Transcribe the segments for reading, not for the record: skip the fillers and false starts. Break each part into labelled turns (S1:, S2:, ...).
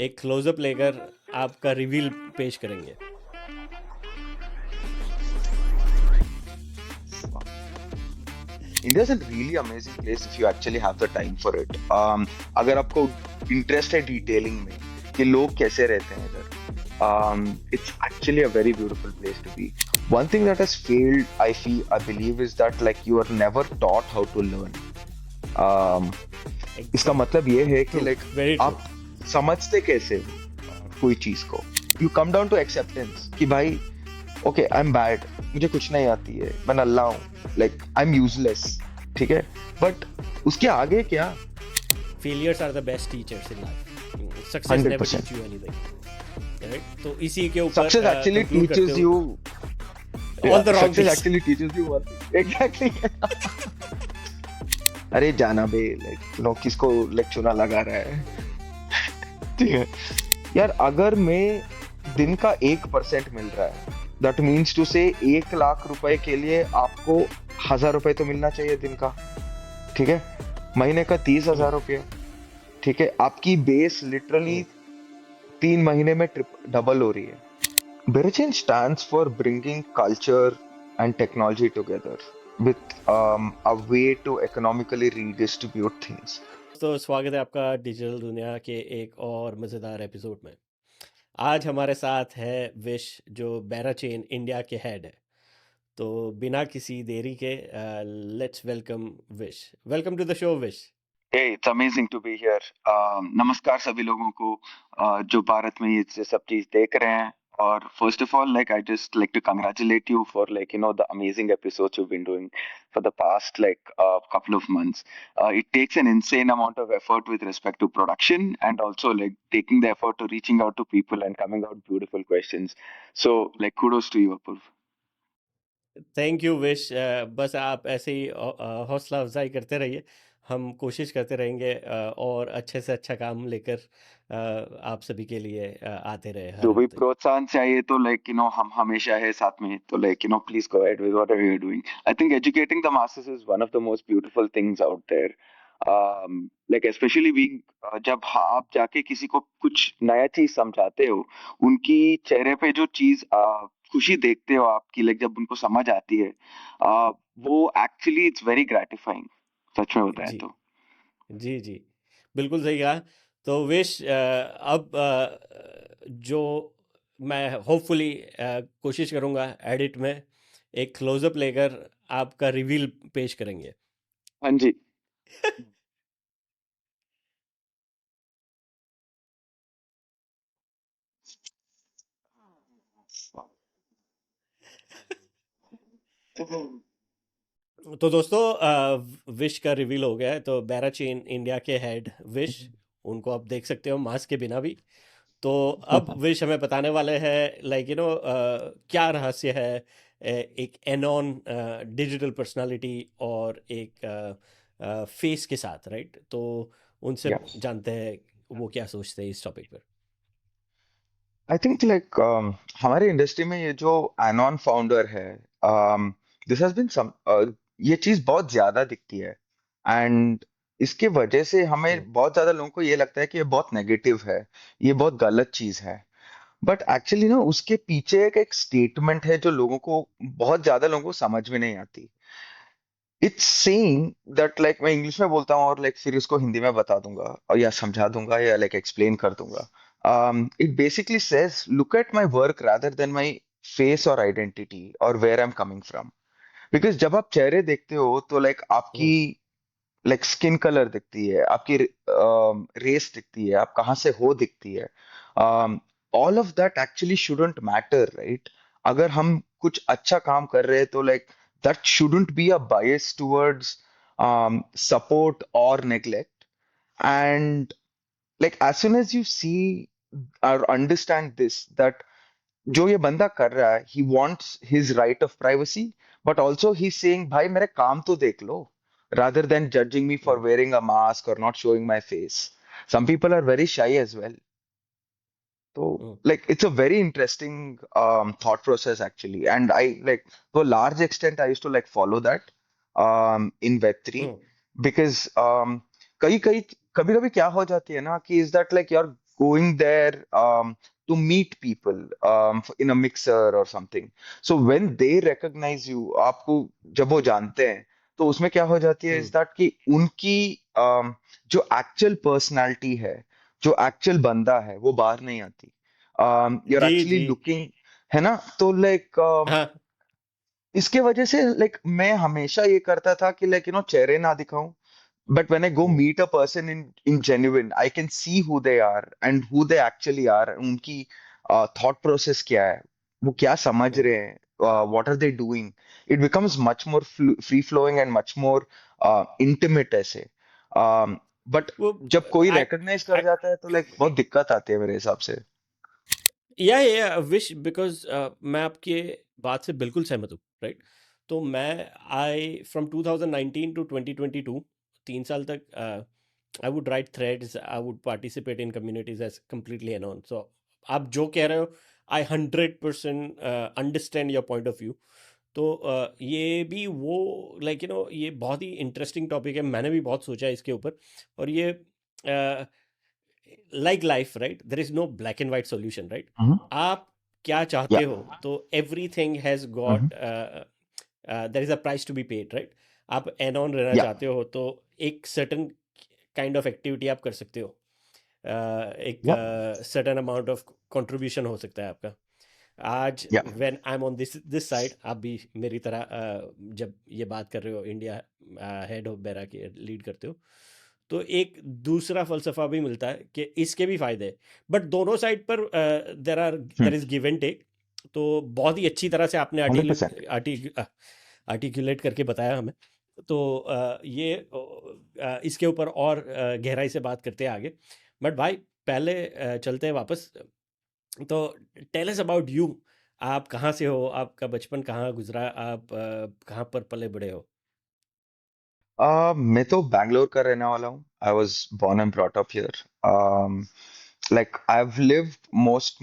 S1: एक क्लोजअप लेकर आपका रिवील पेश करेंगे।
S2: India is a really amazing place if you actually have the time for it. अगर आपको इंटरेस्ट है डिटेलिंग में कि लोग कैसे रहते हैं इधर, it's actually a very beautiful place to be. One thing that has failed, I believe, is that like you are never taught how to learn. Um, इसका मतलब ये है कि
S1: ट्रू,
S2: like
S1: वेरी ट्रू।
S2: आप समझते कैसे हो कोई चीज को. You come down to acceptance कि भाई ओके आई एम बैड, मुझे कुछ नहीं आती है, मैं नल्ला हूँ, लाइक आई एम यूजलेस. ठीक है, बट उसके आगे क्या?
S1: Failures are the best teachers in life. Success
S2: hundred
S1: never teach
S2: percent
S1: you anything, right? तो इसी के ऊपर
S2: सक्सेस एक्चुअली
S1: कंक्लूड करते
S2: टीचेस
S1: हो
S2: you.
S1: All the wrong
S2: success
S1: things.
S2: Actually teaches you exactly. अरे जाना बे, लाइक नो किसको लाइक चुना लगा रहा है. ठीक है यार, अगर मैं दिन का 1% मिल रहा है, दैट मीन्स टू से 1 लाख रुपए के लिए आपको 1,000 रुपए तो मिलना चाहिए दिन का. ठीक है, महीने का 30,000 रुपये. ठीक है, आपकी बेस लिटरली 3 महीने में डबल हो रही है. Berichin stands for bringing culture and technology together with a way to economically redistribute things.
S1: तो स्वागत है आपका डिजिटल दुनिया के एक और मज़ेदार एपिसोड में। आज हमारे साथ है विश, जो बेरा चेन इंडिया के हेड है। तो बिना किसी देरी के let's welcome Vish. Welcome to the show Vish.
S2: Hey, it's amazing to be here. नमस्कार सभी लोगों को जो भारत में ये सब चीज देख रहे हैं. और first of all, like I just like to congratulate you for like the amazing episodes you've been doing for the past like couple of months. It takes an insane amount of effort with respect to production and also like taking the effort to reaching out to people and coming out beautiful questions. So like kudos to you, Apurv.
S1: Thank you wish. बस आप ऐसे ही हौसला अफजाई करते रहिए। हम कोशिश करते रहेंगे और अच्छे से अच्छा काम लेकर आप सभी के लिए आते रहे हर
S2: जो भी
S1: हफ्ते।
S2: प्रोत्साहन चाहिए तो लाइक हम हमेशा है साथ में. तो like please go ahead with whatever you are doing. I think educating the masses is one of the most beautiful things out there. Like specially being जब आप जाके किसी को कुछ नया चीज समझाते हो, उनकी चेहरे पे जो चीज खुशी देखते हो आपकी, लाइक जब उनको समझ आती है, वो एक्चुअली इट्स वेरी ग्रेटिफाइंग. सच में बताएं
S1: जी
S2: तो.
S1: जी जी, बिल्कुल सही कहा। तो विश, अब जो मैं होपफुली कोशिश करूँगा एडिट में एक क्लोजअप लेकर आपका रिवील पेश करेंगे।
S2: हाँ जी.
S1: तो दोस्तों, विश का रिवील हो गया है। तो बेरा चेन इंडिया के हेड विश, उनको आप देख सकते हो मास्क के बिना भी। तो अब विश हमें बताने वाले हैं लाइक क्या रहस्य है एक एनॉन डिजिटल पर्सनालिटी और एक फेस के साथ, राइट? तो उनसे
S2: यस,
S1: जानते हैं वो क्या सोचते हैं इस टॉपिक पर।
S2: आई थिंक लाइक हमारे इंडस्ट्री में ये जो एनॉन फाउंडर है, दिस हैज बीन सम, ये चीज बहुत ज्यादा दिखती है. एंड इसके वजह से हमें बहुत ज्यादा लोगों को ये लगता है कि ये बहुत नेगेटिव है, ये बहुत गलत चीज है. बट एक्चुअली ना उसके पीछे एक स्टेटमेंट है जो लोगों को, बहुत ज्यादा लोगों को समझ में नहीं आती. इट्स सेइंग दैट, लाइक मैं इंग्लिश में बोलता हूँ और लाइक फिर इसको हिंदी में बता दूंगा और या समझा दूंगा या लाइक एक्सप्लेन कर दूंगा. It basically says look at my work rather than my face और आइडेंटिटी और where I am coming from. Because जब आप चेहरे देखते हो तो लाइक आपकी लाइक स्किन कलर दिखती है, आपकी रेस दिखती है, आप कहाँ से हो दिखती है. All of that actually shouldn't matter, right? अगर हम कुछ अच्छा काम कर रहे हैं तो like that shouldn't be a bias towards support or neglect. And like as soon as you see or understand this, that जो ये बंदा कर रहा है, he wants his right of privacy, but also he's saying भाई मेरे काम तो देख लो, rather than judging me for wearing a mask or not showing my face. Some people are very shy as well. So like it's a very interesting thought process actually, and I like to a large extent I used to like follow that in Web3 because कई कई कभी कभी क्या हो जाती है ना कि is that like you're going there to meet people in a mixer or something. So when they recognize you, आपको जब वो जानते हैं, तो उसमें क्या हो जाती है इस
S1: हम्म,
S2: दैट कि उनकी जो एक्चुअल पर्सनालिटी है, जो एक्चुअल बंदा है, वो बाहर नहीं आती. You're
S1: ji
S2: actually
S1: ji
S2: looking, है ना? तो लाइक
S1: हाँ
S2: इसके वजह से लाइक मैं हमेशा ये करता था कि लाइक चेहरे ना दिखाऊं. But when I go
S1: hmm,
S2: meet a person in genuine, I can see who they are and who they actually are. उनकी thought process क्या है, वो क्या समझ
S1: हम्म,
S2: रहे हैं, what are they doing. It becomes much more free flowing and much more intimate ऐसे. But
S1: वो
S2: जब कोई
S1: आई
S2: recognize कर जाता है तो लाइक बहुत दिक्कत आती है मेरे हिसाब से.
S1: या विश बिकॉज मैं आपके बात से बिल्कुल सहमत हूँ राइट. तो मैं आई फ्रॉम 2019 टू 2022 3 साल तक I would write threads, I would participate in communities as completely unknown. So आप जो कह रहे हो I 100% understand your point of view. तो ये भी वो ये बहुत ही इंटरेस्टिंग टॉपिक है, मैंने भी बहुत सोचा है इसके ऊपर. और ये like life right, there is no black and white solution right.
S2: Mhm.
S1: आप क्या चाहते
S2: Yeah.
S1: हो तो everything has
S2: Mhm.
S1: Got there is a price to be paid right. आप एन ऑन रहना
S2: Yeah.
S1: चाहते हो तो एक सर्टन काइंड ऑफ एक्टिविटी आप कर सकते हो. एक
S2: Yeah.
S1: Certain amount of contribution हो सकता है आपका. आज
S2: Yeah.
S1: When I am on this side, आप भी मेरी तरह जब ये बात कर रहे हो इंडिया हेड ऑफ बेरा के लीड करते हो, तो एक दूसरा फलसफा भी मिलता है कि इसके भी फायदे हैं. बट दोनों साइड पर there
S2: Hmm.
S1: Is give and take. तो बहुत ही अच्छी तरह से आपने
S2: 100%.
S1: आर्टिकुलेट करके बताया हमें. तो ये इसके ऊपर और गहराई से बात करते हैं आगे. बट भाई पहले चलते हैं वापस. तो टेल अस अबाउट यू. आप कहाँ से हो, आपका बचपन कहाँ गुजरा, आप कहाँ पर पले बड़े हो?
S2: मैं तो बैंगलोर का रहने वाला हूँ. I was born and brought up here. Like I have lived most,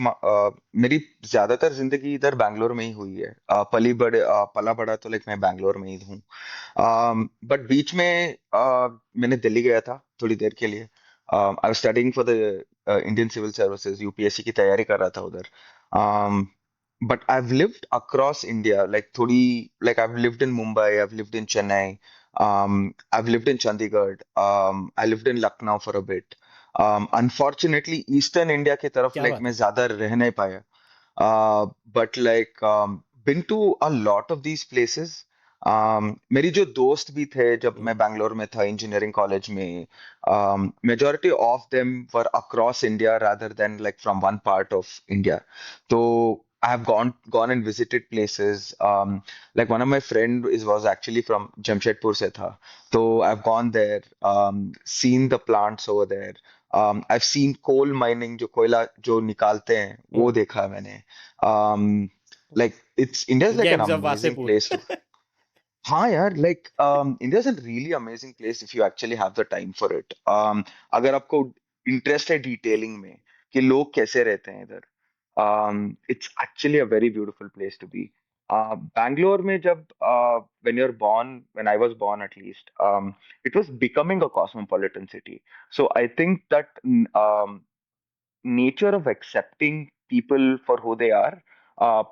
S2: मेरी ज्यादातर जिंदगी इधर बैंगलोर में ही हुई है. पला बड़ा तो लाइक मैं बैंगलोर में ही हूँ. बट बीच में मैंने दिल्ली गया था थोड़ी देर के लिए. I was studying for the Indian civil services, UPSC की तैयारी कर रहा था उधर. But I've lived across India, like thodi, like I've lived in Mumbai, I've lived in Chennai, I've lived in Chandigarh, I lived in Lucknow for a bit. Unfortunately, Eastern India की तरफ
S1: क्या
S2: like
S1: बात
S2: मैं
S1: है.
S2: ज़्यादा रह नहीं पाया. But like been to a lot of these places. मेरी जो दोस्त भी थे जब
S1: हम्म,
S2: मैं बैंगलोर में था इंजीनियरिंग कॉलेज में, majority of them were across India rather than like from one part of India. So I have gone and visited places. Like one of my friend is was actually from Jamshedpur se tha. So I've gone there, seen the plants over there. I've seen coal mining, जो कोयला जो निकालते हैं वो
S1: हम्म.
S2: देखा है मैंने. um, like it's India's like an
S1: gangs of
S2: amazing
S1: Wasseypur.
S2: place to. हाँ यार, like India's a really amazing place if you actually have the time for it. अगर आपको इंटरेस्ट है डिटेलिंग में कि लोग कैसे रहते हैं इधर, it's actually a very beautiful place to be. Bangalore में जब when you're born, when I was born at least, it was becoming a cosmopolitan city. So I think that nature of accepting people for who they are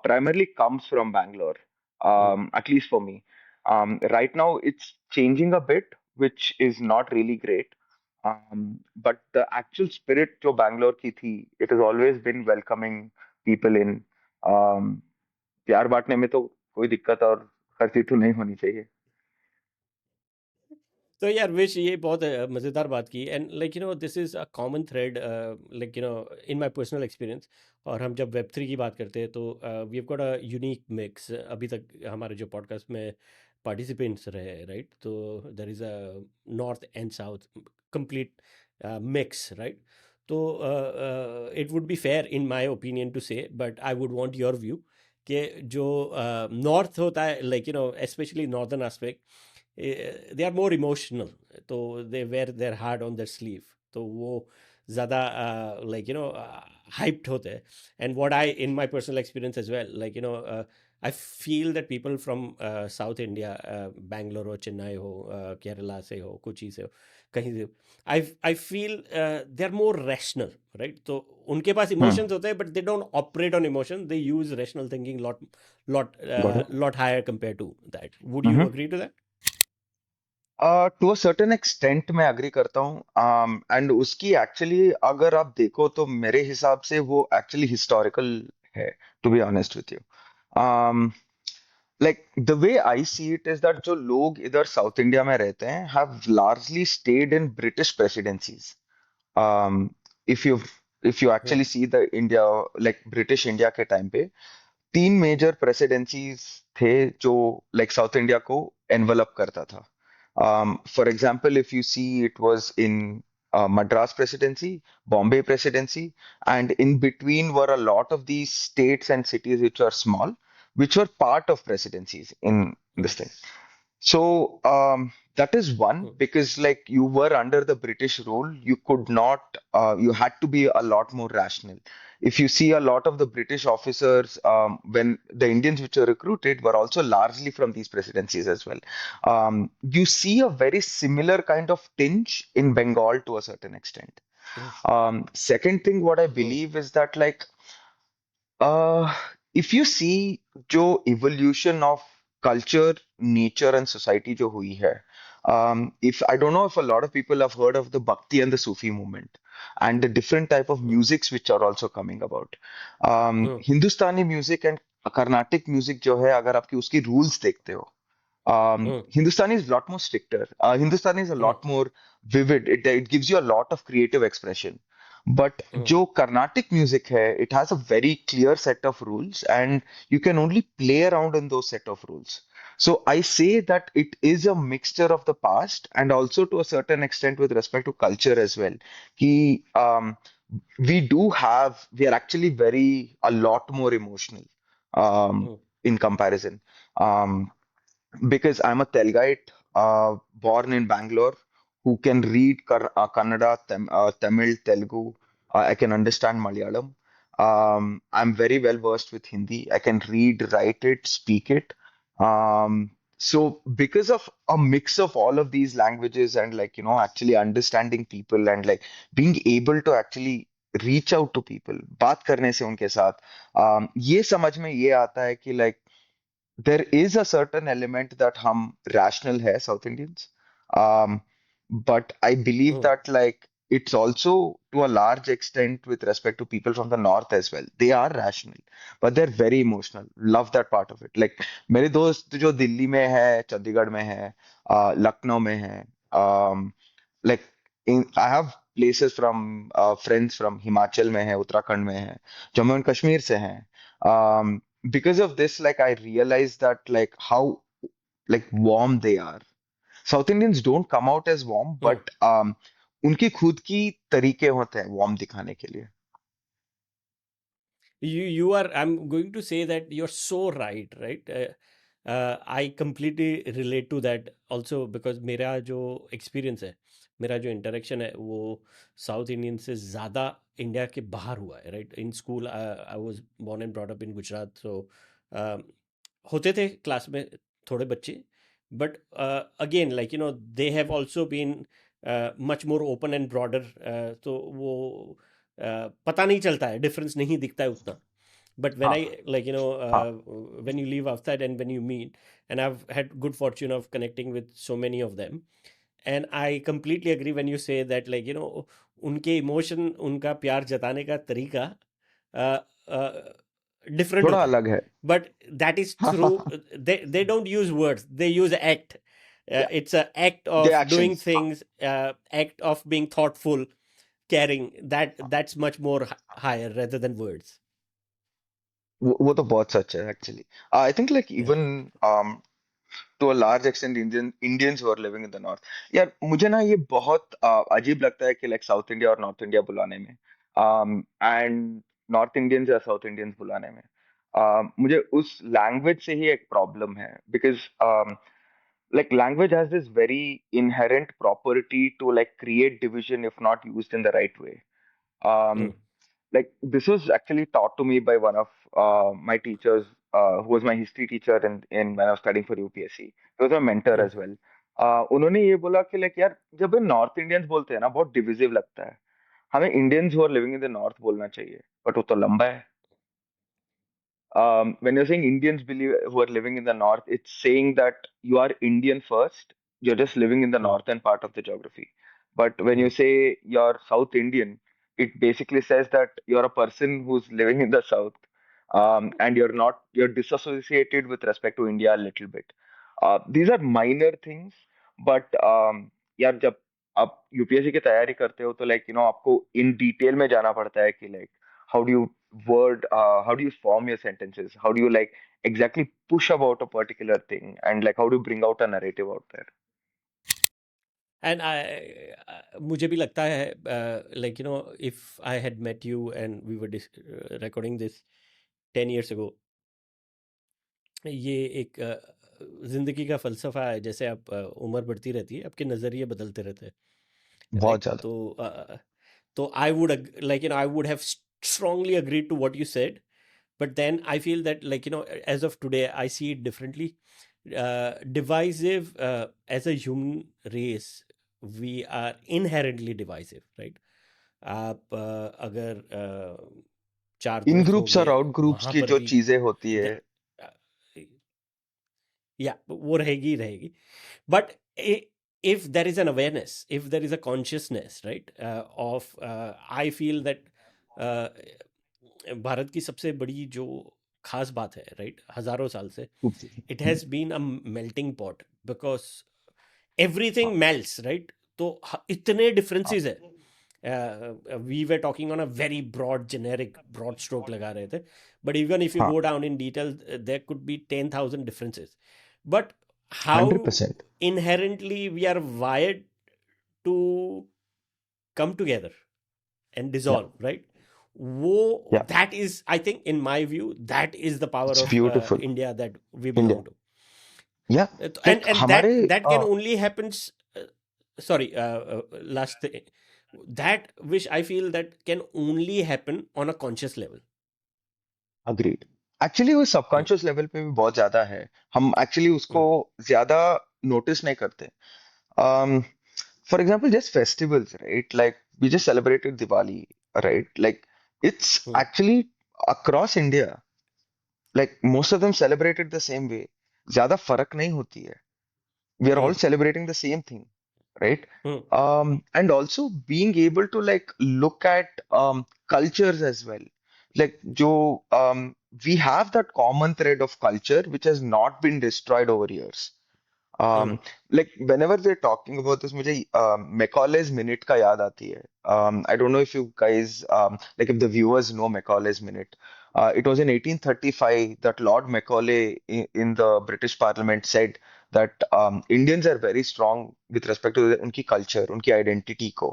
S2: primarily comes from Bangalore,
S1: hmm.
S2: at least for me. Right now, it's changing a bit, which is not really great. But the actual spirit जो Bangalore की थी, it has always been welcoming people in. Um, प्यार बांटने में तो कोई दिक्कत और खर्ची तो नहीं होनी चाहिए.
S1: तो यार विश ये बहुत मज़ेदार बात की. And this is a common thread in my personal experience. और हम जब वेब 3 की बात करते हैं तो we have got a unique mix. अभी तक हमारे जो पॉडकास्ट में पार्टिसिपेंट्स रहे राइट, तो there is a north and south complete mix right. तो it would be fair in my opinion to say, but I would want your view कि जो नॉर्थ होता है specially northern aspect, they are more emotional. तो they wear their heart on their sleeve. तो वो ज़्यादा hyped होते हैं. And what I in my personal experience as well, I feel that people from south India, Bangalore हो, चेन्नई हो, केरला से हो, कोची से हो, कहीं से I feel they are more rational, right? तो उनके पास
S2: Hmm.
S1: इमोशंस होते हैं but they don't operate on emotion, they use rational thinking lot lot
S2: Got it.
S1: Lot higher compare to that. Would you
S2: Mm-hmm.
S1: Agree to that?
S2: To a certain extent मैं agree करता हूँ and उसकी actually अगर आप देखो तो मेरे हिसाब से वो एक्चुअली हिस्टोरिकल है, to be honest with you. Like the way I see it is that जो लोग इधर साउथ इंडिया में रहते हैं have largely stayed in British presidencies. um, if you if you actually see the India, like British India के time पे तीन major presidencies थे जो लाइक साउथ इंडिया को एनवलप करता था। For example if you see it was in Madras presidency, Bombay presidency, and in between were a lot of these states and cities which are small, which were part of presidencies in this thing. So that is one, because like you were under the British rule, you could not, you had to be a lot more rational. If you see a lot of the British officers, when the Indians which were recruited were also largely from these presidencies as well. You see a very similar kind of tinge in Bengal to a certain extent. Second thing, what I believe is that like uh, if you see जो evolution of culture, nature and society जो हुई है, if I don't know if a lot of people have heard of the Bhakti and the Sufi movement and the different type of musics which are also coming about. Hindustani music and Carnatic music जो है, अगर आपकी उसकी rules देखते हो, Hindustani is a lot more stricter. Hindustani is a lot more vivid. It gives you a lot of creative expression. But जो Carnatic music है, it has a very clear set of rules, and you can only play around in those set of rules. So I say that it is a mixture of the past and also to a certain extent with respect to culture as well. Ki, we are actually a lot more emotional in comparison. Um, because I'm a Telgite, born in Bangalore, who can read Kannada, Tamil, Telugu. I can understand Malayalam. I'm very well versed with Hindi. I can read, write it, speak it. So because of a mix of all of these languages and like, actually understanding people and like being able to actually reach out to people, बात करने से उनके साथ, ये समझ में ये आता है कि like there is a certain element that hum rational hai South Indians. Um, but I believe that like it's also to a large extent with respect to people from the north as well. They are rational, but they're very emotional. Love that part of it. Like मेरे दोस्त जो दिल्ली में है, चंडीगढ़ में है, लखनऊ में है, like I have places from friends from Himachal में है, उत्तराखंड में है, जम्मू एंड कश्मीर से हैं. Because of this, like I realized that like how like warm they are. South Indians don't come out as warm, but उनकी खुद की तरीके होते हैं warm दिखाने के लिए.
S1: You are, I'm going to say that you're so right, right? I completely relate to that also, because मेरा जो एक्सपीरियंस है, मेरा जो इंटरेक्शन है वो साउथ इंडियन से ज़्यादा इंडिया के बाहर हुआ है, right? In school I was born and brought up in Gujarat, so होते थे क्लास में थोड़े बच्चे, but again like they have also been much more open and broader, तो वो पता नहीं चलता है, डिफरेंस नहीं दिखता है उतना. But when
S2: हाँ,
S1: I like
S2: हाँ.
S1: when you leave outside and when you meet, and I've had good fortune of connecting with so many of them, and I completely agree when you say that like उनके emotion, उनका प्यार जताने का तरीका different
S2: थोड़ा
S1: होता है,
S2: अलग है.
S1: but that is through they don't use words, they use act.
S2: Yeah,
S1: It's a act
S2: the
S1: of doing
S2: actions. हाँ.
S1: things, act of being thoughtful, caring, that's much more higher rather than words.
S2: वो तो बहुत सच है actually. I think like
S1: Yeah.
S2: even to a large extent Indians who are living in the north. यार मुझे ना ये बहुत अजीब लगता है कि like South India और North India बुलाने में, and North Indians या South Indians बुलाने में, मुझे उस language से ही एक problem है, because like language has this very inherent property to like create division if not used in the right way.
S1: Mm,
S2: Um, like this was actually taught to me by one of my teachers, who was my history teacher in when I was studying for UPSC. He was my mentor
S1: mm,
S2: as well. उन्होंने ये बोला कि like यार जब north Indians बोलते हैं ना बहुत डिविजिव लगता है, हमें Indians who are living in the north बोलना चाहिए, बट वो तो लंबा है। When you're saying Indians believe who are living in the north, it's saying that you are Indian first. You're just living in the
S1: hmm,
S2: northern part of the geography. But when you
S1: hmm,
S2: say you're South Indian, it basically says that you're a person who's living in the south, and you're disassociated with respect to India a little bit. These are minor things, but यार जब आप UPSC की तैयारी करते हो तो like आपको in detail में जाना पड़ता है कि like how do you how do you form your sentences, how do you like exactly push about a particular thing, and like how do you bring out a narrative out there.
S1: And मुझे भी लगता है like if I had met you and we were recording this 10 years ago, ये एक जिंदगी का फलसफा है। जैसे आप उम्र बढ़ती रहती है, आपके नज़रिए बदलते रहते हैं,
S2: बहुत
S1: राइट?
S2: ज्यादा।
S1: तो I would like I would have strongly agreed to what you said, but then I feel that, like, as of today, I see it differently. Divisive, as a human race, we are inherently divisive, right? आप अगर चार
S2: इन
S1: दोस्त
S2: groups
S1: होंगे,
S2: और out groups
S1: वहाँ
S2: की
S1: पर
S2: जो
S1: भी
S2: चीजें होती है।
S1: या वो रहेगी ही रहेगी। But if there is an awareness, if there is a consciousness, right, of I feel that Bharat की सबसे बड़ी जो खास बात है, राइट, हजारों साल से, it has been a melting pot, because everything
S2: हाँ
S1: मेल्ट्स, राइट? तो इतने
S2: हाँ
S1: डिफरेंसेस है। We were talking on a very broad generic broad stroke लगा रहे थे, बट इवन इफ यू
S2: हाँ
S1: go down in detail, there could be 10,000 differences. But how
S2: 100%।
S1: inherently we are wired to come together and
S2: या
S1: dissolve, right? वो
S2: या
S1: that is, I think, in my view, that is the power
S2: it's
S1: of
S2: beautiful.
S1: India that we
S2: India.
S1: belong to.
S2: या
S1: And
S2: like
S1: and
S2: हमारे
S1: that can only happens, sorry, last thing, that which I feel that can only happen on a conscious level.
S2: Agreed. Actually वो
S1: Hmm,
S2: subconscious level पे भी बहुत ज्यादा है, हम actually उसको
S1: hmm,
S2: ज्यादा नोटिस नहीं करते। um for example just festivals, right? Like we just celebrated Diwali, right? Like it's
S1: hmm,
S2: actually across India, like most of them celebrated the same way, ज्यादा फर्क नहीं होती है, we are
S1: hmm,
S2: all celebrating the same thing, right?
S1: hmm,
S2: And also being able to like look at cultures as well, like jo we have that common thread of culture which has not been destroyed over years.
S1: hmm,
S2: Like whenever we're talking about this, मुझे Macaulay's Minute का याद आती है. I don't know if you guys like if the viewers know Macaulay's Minute. It was in 1835 that Lord Macaulay in the British Parliament said that Indians are very strong with respect to उनकी culture, उनकी identity को.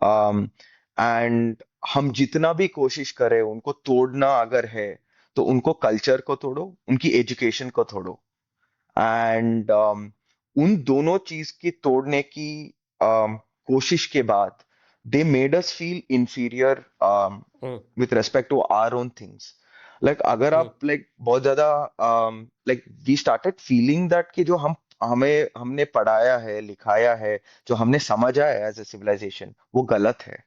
S2: Um, and हम जितना भी कोशिश करें उनको तोड़ना अगर है, तो उनको culture को तोड़ो, उनकी education को तोड़ो। एंड उन दोनों चीज की तोड़ने की कोशिश के बाद they made us feel inferior
S1: hmm,
S2: with respect to our own things. Like अगर
S1: hmm,
S2: आप लाइक बहुत ज्यादा like we started feeling that कि जो हम हमें हमने पढ़ाया है लिखाया है, जो हमने समझा है एज ए सिविलाइजेशन, वो गलत है।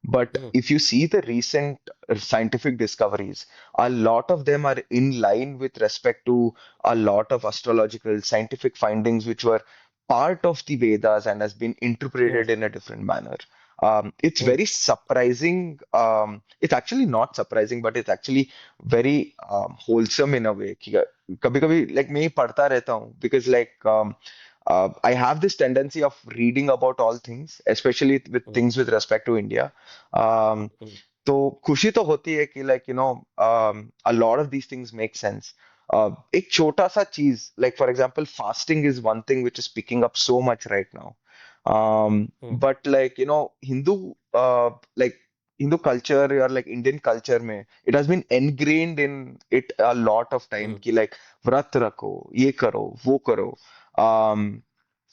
S2: But
S1: hmm,
S2: if you see the recent scientific discoveries, a lot of them are in line with respect to a lot of astrological scientific findings which were part of the Vedas and has been
S1: hmm,
S2: interpreted in a different manner. It's
S1: hmm,
S2: very surprising. It's actually not surprising, but it's actually very wholesome in a way. कि कभी-कभी like मैं ये पढ़ता रहता हूँ because like I have this tendency of reading about all things, especially with
S1: hmm,
S2: things with respect to India. Um,
S1: hmm,
S2: तो खुशी तो होती है कि like a lot of these things make sense. एक छोटा सा चीज like for example fasting is one thing which is picking up so much right now.
S1: hmm,
S2: But like like Hindu culture or like Indian culture में it has been ingrained in it a lot of time
S1: hmm.
S2: कि like व्रत रखो, ये करो, वो करो. Um,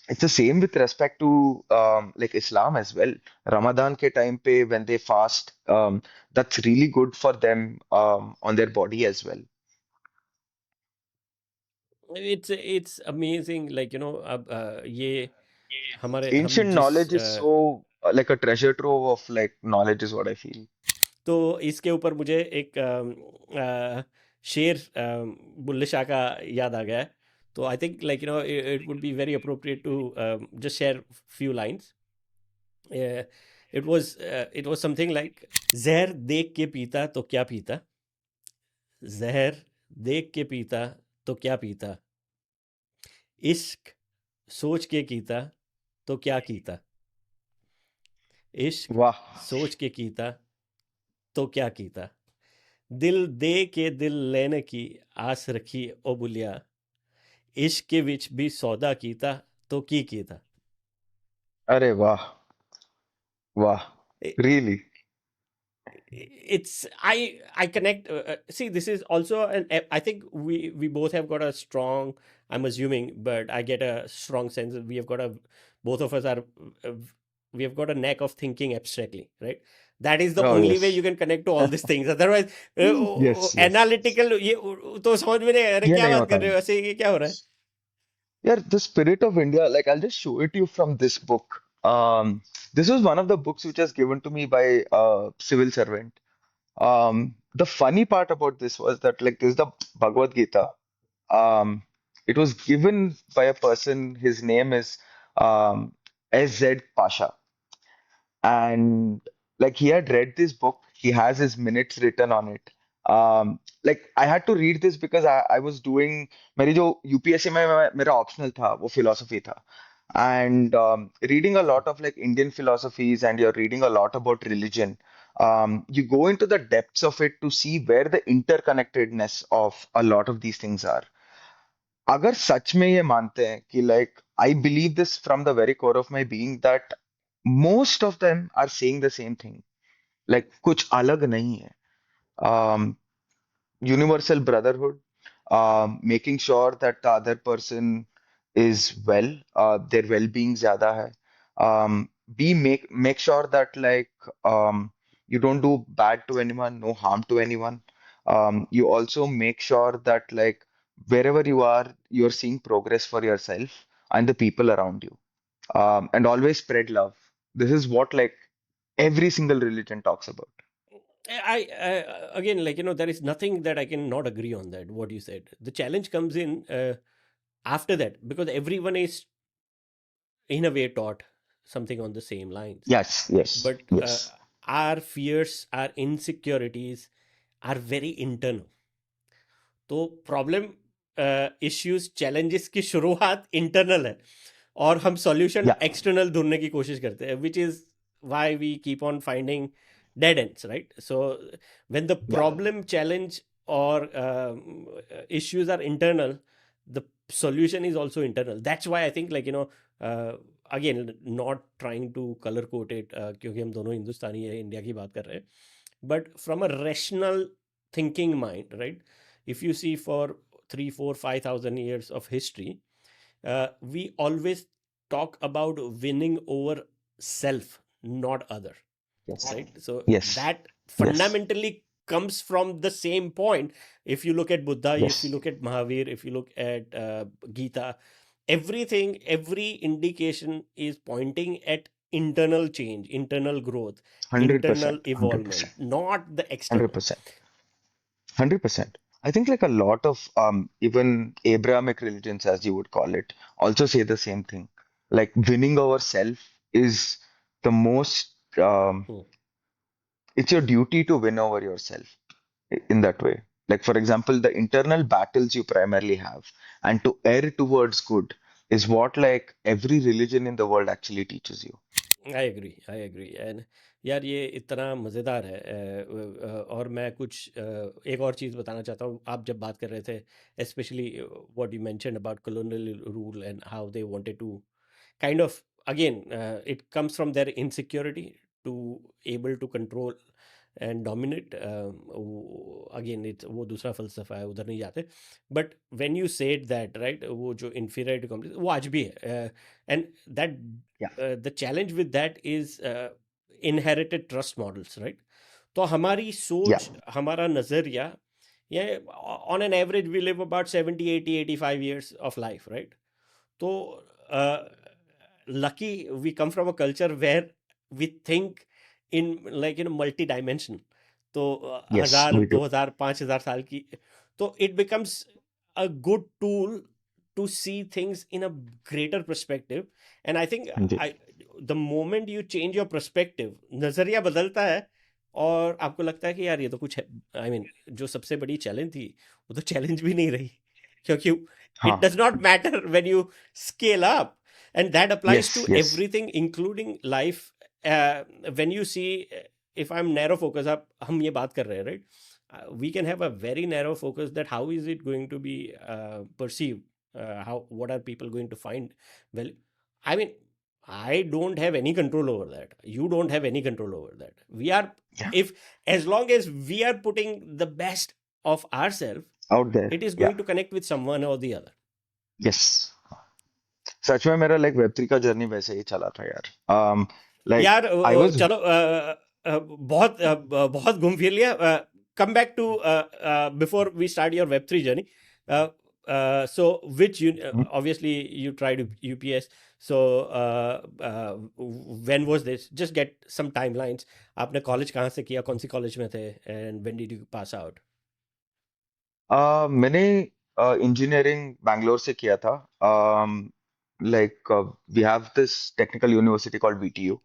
S2: it's the same with respect to like Islam as well. Ramadan ke time pe when they fast, that's really good for them on their body as well.
S1: it's amazing, like अब ये हमारे हम
S2: Ancient
S1: जिस
S2: knowledge is so like a treasure trove of like knowledge is what I feel.
S1: तो इसके ऊपर मुझे एक शेर बुल्ले शाह का याद आ गया है. तो I think like it would be very appropriate to just share few lines. It was something like, जहर देख के पीता तो क्या पीता, जहर देख के पीता तो क्या पीता, इश्क सोच के कीता तो क्या कीता, इश्क
S2: Wow.
S1: सोच के कीता तो क्या कीता, दिल दे के दिल लेने की आस रखी ओ बुलिया, इश्क के विच भी सौदा कीता तो की कीता.
S2: अरे वाह, वाह, really.
S1: I connect, see, this is also an, I think we both have got a strong, I'm assuming, but I get a strong sense that we have got a, both of us are, uh, we have got a knack of thinking abstractly, right? That is the
S2: Oh
S1: only way
S2: yes.
S1: you can connect to all these things. Otherwise
S2: Yes, yes.
S1: Analytical ये तो समझ में नहीं, अरे
S2: ये
S1: क्या
S2: नहीं
S1: बात
S2: होता
S1: कर रहे
S2: है.
S1: हो, ऐसे ये क्या हो रहा है.
S2: Yeah, the spirit of India, like I'll just show it to you from this book. This was one of the books which was given to me by a civil servant. The funny part about this was that like this is the Bhagavad Gita. Um, it was given by a person, his name is S.Z. Pasha. And like he had read this book, he has his minutes written on it. Like I had to read this because I was doing मेरी जो UPSC में मेरा optional था वो philosophy था. And reading a lot of like Indian philosophies and you're reading a lot about religion, you go into the depths of it to see where the interconnectedness of a lot of these things are. अगर सच में ये मानते हैं कि like I believe this from the very core of my being that most of them are saying the same thing. Like कुछ अलग नहीं है. Um, Universal brotherhood, making sure that the other person is well, their well-being ज़्यादा है. Make sure that like you don't do bad to anyone, no harm to anyone. You also make sure that like wherever you are, you're seeing progress for yourself and the people around you. And always spread love. This is what like every single religion talks about.
S1: I again, like there is nothing that I can not agree on that what you said. The challenge comes in after that, because everyone is in a way taught something on the same lines,
S2: Yes, yes,
S1: but
S2: yes.
S1: our fears, our insecurities are very internal. तो problem, issues, challenges की शुरुआत internal है, और हम solution
S2: Yeah,
S1: external ढूंढने की कोशिश करते हैं, which is why we keep on finding dead ends, right? So when the
S2: yeah.
S1: problem, challenge, or issues are internal, the solution is also internal. That's why I think, like again, not trying to color code it, क्योंकि हम दोनों हिंदुस्तानी है, India की बात कर रहे हैं, but from a rational thinking mind, right? If you see for 3, 4, 5,000 years of history, we always talk about winning over self, not other,
S2: Yes.
S1: right? So
S2: Yes.
S1: that
S2: Yes.
S1: fundamentally comes from the same point. If you look at Buddha, if you
S2: Yes.
S1: look at Mahavir, if you look at Gita, everything, every indication is pointing at internal change, internal growth, internal
S2: 100%.
S1: evolvement,
S2: 100%.
S1: not the external.
S2: 100%. 100%. I think like a lot of even Abrahamic religions, as you would call it, also say the same thing. Like winning over self is the most
S1: Hmm.
S2: it's your duty to win over yourself in that way. Like for example, the internal battles you primarily have and to err towards good is what like every religion in the world actually teaches you.
S1: I agree and यार ये इतना मज़ेदार है, और मैं कुछ एक और चीज़ बताना चाहता हूँ. आप जब बात कर रहे थे, specially what you mentioned about colonial rule and how they wanted to kind of, again, it comes from their insecurity to able to control and dominate. Again, it's वो दूसरा फलसफा है, उधर नहीं जाते. But when you said that, right, वो जो inferiority complex वो आज भी है, and that
S2: Yeah.
S1: the challenge with that is inherited trust models, right? तो हमारी
S2: Yeah.
S1: सोच, हमारा नज़रिया Yeah, on an average, we live about 70, 80, 85 years of life, right? So, lucky we come from a culture where we think in like multi-dimension. तो
S2: Yes,
S1: हजार
S2: we
S1: दो
S2: do.
S1: हजार 5,000 साल की, तो it becomes a good tool to see things in a greater perspective. And I think
S2: हाँ जी,
S1: the moment you change your perspective, नजरिया बदलता है और आपको लगता है कि यार ये तो कुछ है, I mean, जो सबसे बड़ी चैलेंज थी वो तो चैलेंज भी नहीं रही, क्योंकि it
S2: हाँ,
S1: does not matter when you scale up, and that applies to
S2: yes, yes,
S1: everything including life. uh, when you see, if I'm narrow focus, आप हम ये बात कर रहे हैं, right? We can have a very narrow focus that how is it going to be perceived, how, what are people going to find? Well, I mean, I don't have any control over that, you don't have any control over that. We are,
S2: yeah,
S1: if, as long as we are putting the best of ourselves,
S2: out there,
S1: it is
S2: yeah,
S1: going to connect with someone or the other.
S2: yes. सच में मेरा like Web3 का journey वैसे ही चला था यार. Like
S1: यार
S2: I was
S1: चलो, बहुत बहुत घूम फिर लिया. Come back to before we start your web 3 journey. So which you obviously you tried UPS. So when was this? Just get some timelines. आपने कॉलेज कहाँ से किया, कौन सी कॉलेज में थे, and when did you pass out?
S2: मैंने engineering Bangalore से किया था. Like we have this technical university called VTU.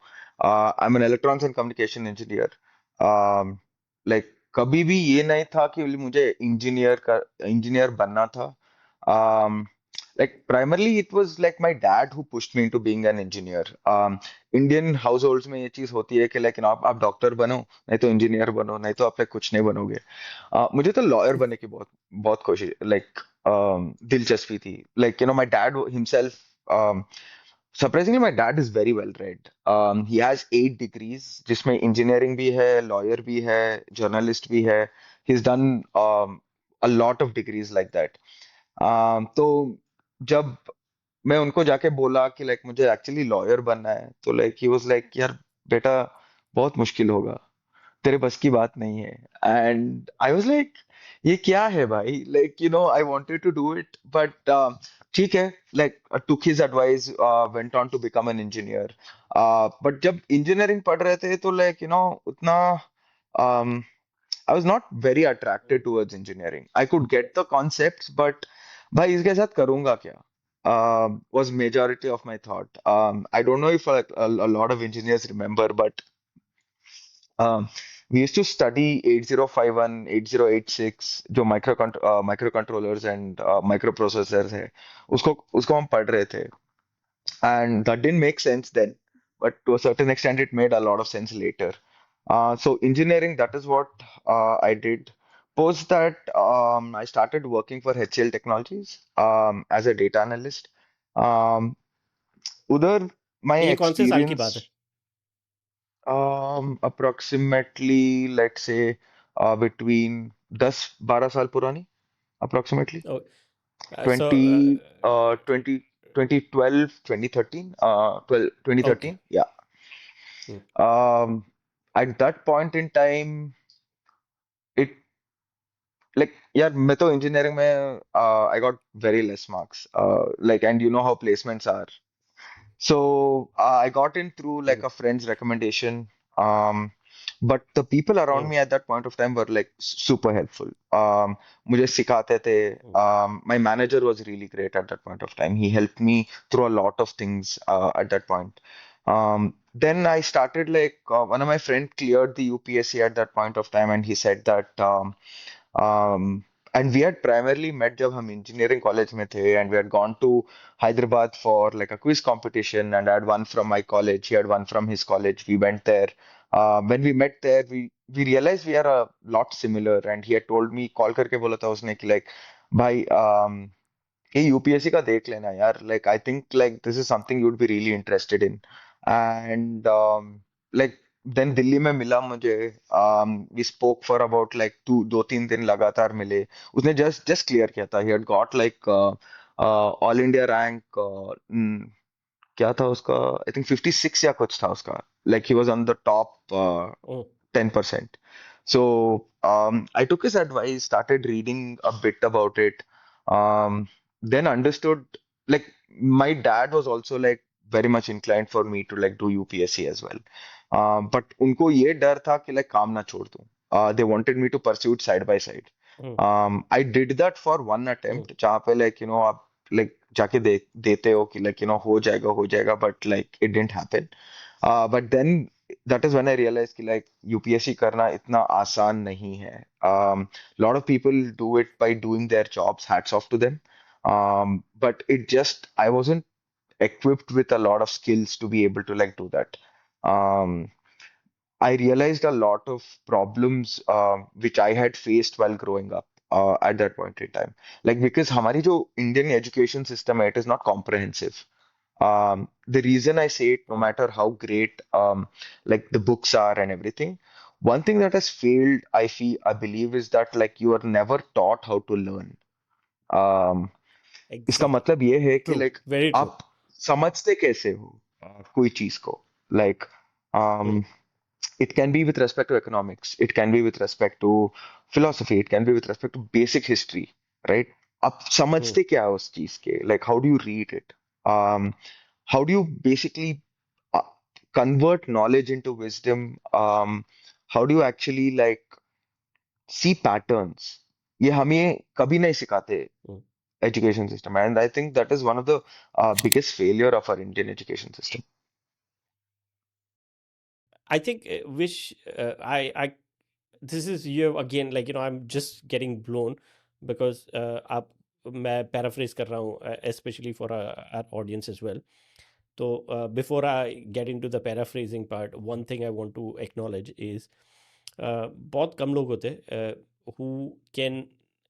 S2: I am an electronics and communication engineer. Like कभी भी ये नहीं था कि मुझे इंजीनियर बनना था. um, like primarily it was like my dad who pushed me into being an engineer. Indian house holds में ये चीज होती है कि लाइक आप डॉक्टर बनो, नहीं तो इंजीनियर बनो, नहीं तो आप like कुछ नहीं बनोगे. मुझे तो लॉयर बनने की बहुत बहुत कोशिश लाइक दिलचस्पी थी. Like my dad himself, surprisingly my dad is very well read. He has 8 degrees जिसमें इंजीनियरिंग भी है, लॉयर भी है, जर्नलिस्ट भी है. He has done a lot of degrees like that. तो जब मैं उनको जाके बोला कि लाइक मुझे एक्चुअली लॉयर बनना है, तो लाइक ही वाज लाइक यार बेटा बहुत मुश्किल होगा, तेरे बस की बात नहीं है. एंड आई वाज लाइक ये क्या है भाई, like I wanted to do it but ठीक है. Like took his advice, went on to become an engineer. But जब इंजीनियरिंग पढ़ रहे थे तो लाइक उतना um, I was not very attracted towards engineering. I could get the concepts, but भाई इसके साथ करूंगा क्या? Was majority of my thought. I don't know if a lot of engineers remember, but we used to study 8051, 8086 जो microcontrollers and microprocessors है, उसको हम पढ़ रहे थे. And that didn't make sense then, but to a certain extent it made a lot of sense later. So engineering, that is what I did. Post that, I started working for HCL Technologies as a data analyst. um, उधर my
S1: ये कौन से साल की बात है?
S2: experience, approximately let's say between 10-12 साल पुरानी, approximately
S1: Oh, so
S2: 20 20 2012 2013, 12
S1: okay.
S2: 2013, yeah.
S1: Hmm.
S2: um at that point in time, it like yeah, मैं तो engineering में I got very less marks, like, and you know how placements are. So I got in through
S1: Hmm.
S2: like a friend's recommendation. Um, but the people around
S1: Hmm.
S2: me at that point of time were like super helpful. मुझे सिखाते थे.
S1: Hmm.
S2: My manager was really great at that point of time. He helped me through a lot of things at that point. Then I started like one of my friend cleared the UPSC at that point of time, and he said that um, and we had primarily met जब हम engineering college में थे, and we had gone to Hyderabad for like a quiz competition, and I had one from my college, he had one from his college. We went there. When we met there, we realized we are a lot similar, and he had told me, call करके बोला था उसने कि like भाई ये UPSC का देख लेना यार, like I think like this is something you would be really interested in. And like then Delhi में मिला मुझे. We spoke for about like 2-3 दिन लगातार मिले. उसने just क्लियर किया था. He had got like all India rank, क्या था उसका, I think 56 या कुछ था उसका. Like he was on the top
S1: Oh.
S2: 10%. So I took his advice, started reading a bit about it, then understood like my dad was also like very much inclined for me to like do UPSC as well. But उनको ये डर था कि like काम ना छोड़ दूं. They wanted me to pursue it side by side.
S1: Hmm,
S2: I did that for one
S1: hmm,
S2: attempt जहाँ पे like आप like जाके देते हो कि like हो जाएगा but like it didn't happen. But then that is when I realized कि like UPSC करना इतना आसान नहीं है. Lot of people do it by doing their jobs. Hats off to them. But it just I wasn't equipped with a lot of skills to be able to like do that. Um, I realized a lot of problems which I had faced while growing up at that point in time. Like because हमारी जो Indian education system है, it is not comprehensive. The reason I say it, no
S1: hmm.
S2: matter how great like the books are and everything, one thing that has failed, I believe, is that like you are never taught how to learn. Um, इसका
S1: Exactly.
S2: मतलब ये है कि
S1: True.
S2: like
S1: Very true.
S2: आप समझते कैसे हो कोई चीज को like
S1: hmm,
S2: um, it can be with respect to economics, it can be with respect to philosophy, it can be with respect to basic history, right? आप
S1: हम्म.
S2: समझते क्या है उस चीज के like how do you read it, um, how do you basically uh, convert knowledge into wisdom, how do you actually like see patterns, ये हमें कभी नहीं सिखाते
S1: हम्म.
S2: education system, and I think that is one of the biggest failure of our Indian education system.
S1: I think which I this is you again, like I'm just getting blown because आप मैं paraphrase कर रहा हूँ, especially for our audience as well. So before I get into the paraphrasing part, one thing I want to acknowledge is बहुत कम लोग होते हैं who can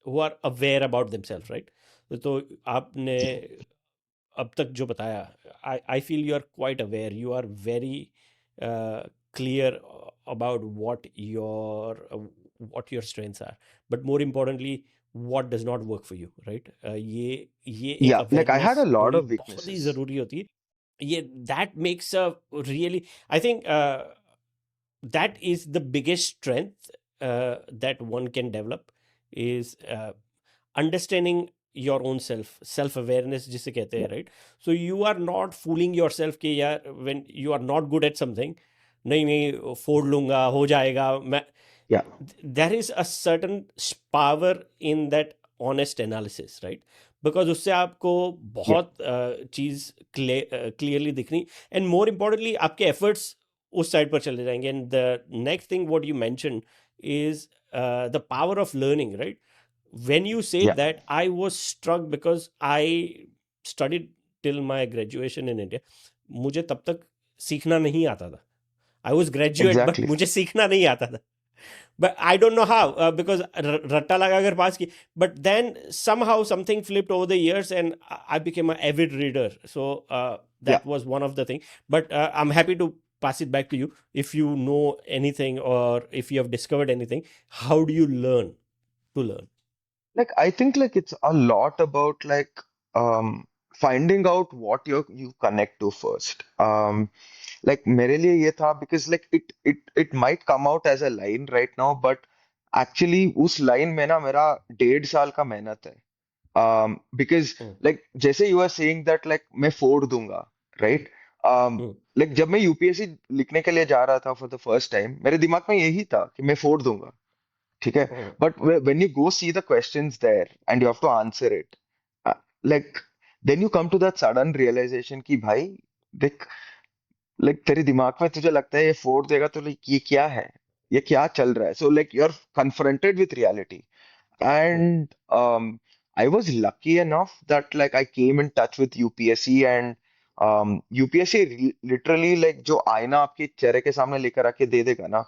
S1: who are aware about themselves, right? तो आपने अब तक जो बताया, I feel you are quite aware, you are very clear about what your strengths are, but more importantly what does not work for you, right? ये एक
S2: Yeah, like I had
S1: awareness
S2: a lot
S1: होनी
S2: of
S1: बहुत ही
S2: weaknesses.
S1: ज़रूरी होती है. ये that makes a really, I think that is the biggest strength that one can develop is understanding your own self awareness जिसे कहते
S2: Yeah,
S1: हैं, right? So you are not fooling yourself कि यार when you are not good at something, नहीं नहीं फोड़ लूंगा हो जाएगा मैं.
S2: yeah,
S1: There is a certain power in that honest analysis, right? Because उससे आपको
S2: yeah,
S1: बहुत चीज़ क्लियरली दिखनी, एंड मोर इम्पोर्टेंटली आपके एफर्ट्स उस साइड पर चले जाएंगे. And the next thing what you mention is the power of learning, right? When you say
S2: yeah,
S1: that, I was struck because I studied till my graduation in India. मुझे तब तक सीखना नहीं आता था. I was graduate but
S2: exactly.
S1: मुझे सीखना नहीं आता था. But I don't know how, because ratta laga kar pass ki. But then somehow something flipped over the years and I became an avid reader. So
S2: Yeah.
S1: that was one of the things. But I'm happy to pass it back to you if you know anything or if you have discovered anything. How do you learn to learn?
S2: Like I think like it's a lot about like finding out what you connect to first. Like मेरे लिए ये था because like it might come out as a line right now, but actually उस line में ना मेरा 1.5 साल का मेहनत है. Because
S1: Hmm,
S2: like जैसे you are saying that like मैं फोड़ दूंगा, right?
S1: hmm,
S2: Like जब मैं यूपीएससी लिखने के लिए जा रहा था for the first time, मेरे दिमाग में यही था कि मैं फोड़ दूंगा, ठीक है?
S1: hmm,
S2: But when you go see the questions there and you have to answer it, like then you come to that sudden realization कि भाई देख, like तेरे दिमाग में तुझे लगता है ये फोड़ देगा तो like ये क्या है? ये क्या चल रहा है? So like you're confronted with reality.
S1: hmm,
S2: And I was lucky enough that like I came in touch with UPSC, and UPSC literally like जो आईना आपके चेहरे के सामने लेकर आके दे देगा ना,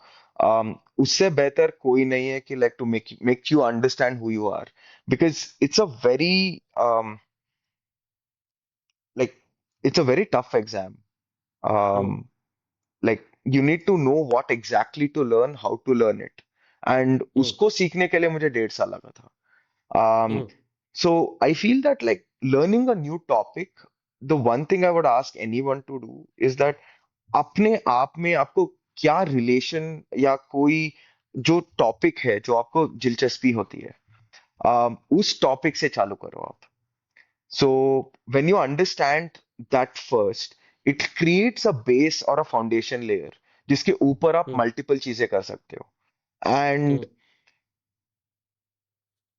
S2: उससे बेहतर कोई नहीं है कि like to make you understand who you are, because it's a very like it's a very tough exam.
S1: hmm,
S2: um, like you need to know what exactly to learn, how to learn it, and
S1: hmm,
S2: उसको सीखने के लिए मुझे 1.5 साल लगा था. Um,
S1: hmm,
S2: so I feel that like learning a new topic, the one thing I would ask anyone to do is that अपने आप में आपको क्या रिलेशन या कोई जो टॉपिक है जो आपको दिलचस्पी होती है, उस टॉपिक से चालू करो आप. So when you understand that first, it creates a base or a foundation layer जिसके ऊपर आप
S1: हम्म
S2: मल्टीपल चीजें कर सकते हो. And
S1: hmm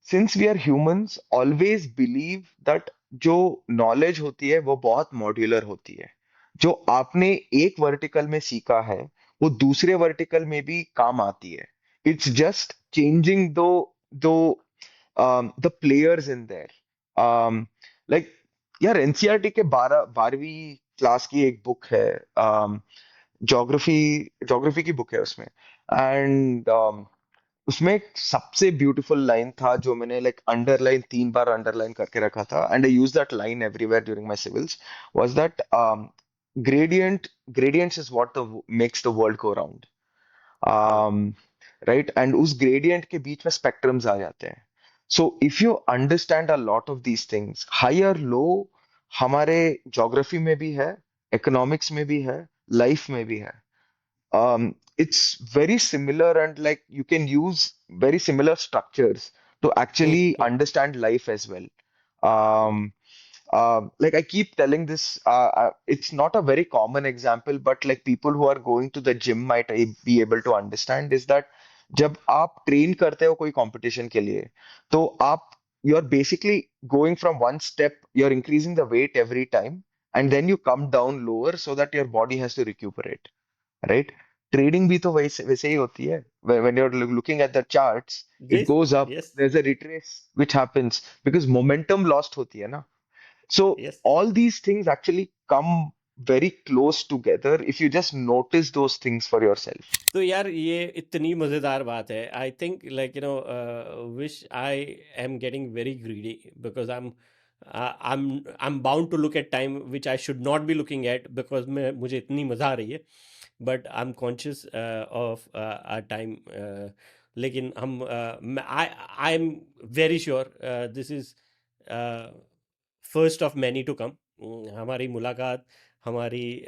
S2: since we are humans, always believe that जो नॉलेज होती है वो बहुत मॉड्यूलर होती है. जो आपने एक वर्टिकल में सीखा है वो दूसरे वर्टिकल में भी काम आती है. इट्स जस्ट चेंजिंग दो the players in their. Like यार, एनसीईआरटी के 12वीं क्लास की एक बुक है, ज्योग्राफी ज्योग्राफी की बुक है उसमें. एंड उसमें एक सबसे ब्यूटीफुल लाइन था जो मैंने लाइक अंडरलाइन 3 बार अंडरलाइन करके रखा था, and I use that line everywhere during my civils. Was that gradients is what the makes the world go round.
S1: Hmm
S2: right, and उस ग्रेडियंट के बीच में स्पेक्ट्रम्स आ जाते हैं. So if you understand a lot of these things, high और लो हमारे geography में भी है, इकोनॉमिक्स में भी है, लाइफ में भी है. It's very similar, and like you can use very similar structures to
S1: hmm
S2: actually
S1: hmm
S2: understand life as well. Um, like I keep telling this, it's not a very common example, but like people who are going to the gym might be able to understand is that जब आप train करते हो कोई competition के लिए, तो आप you are basically going from one step, you are increasing the weight every time, and then you come down lower so that your body has to recuperate. Right. Trading भी तो वैसे वैसे ही होती है. When you're looking at the charts, it
S1: yes
S2: goes up,
S1: yes
S2: there's a retrace which happens because momentum lost होती है ना. So
S1: yes
S2: all these things actually come very close together if you just notice those things for yourself.
S1: तो यार ये इतनी मज़ेदार बात है. I think like Vish I am getting very greedy because I am bound to look at time which I should not be looking at because मैं मुझे इतनी मज़ा आ रही है. But I am conscious of our time. लेकिन I am very sure this is first of many to come. हमारी मुलाकात, हमारी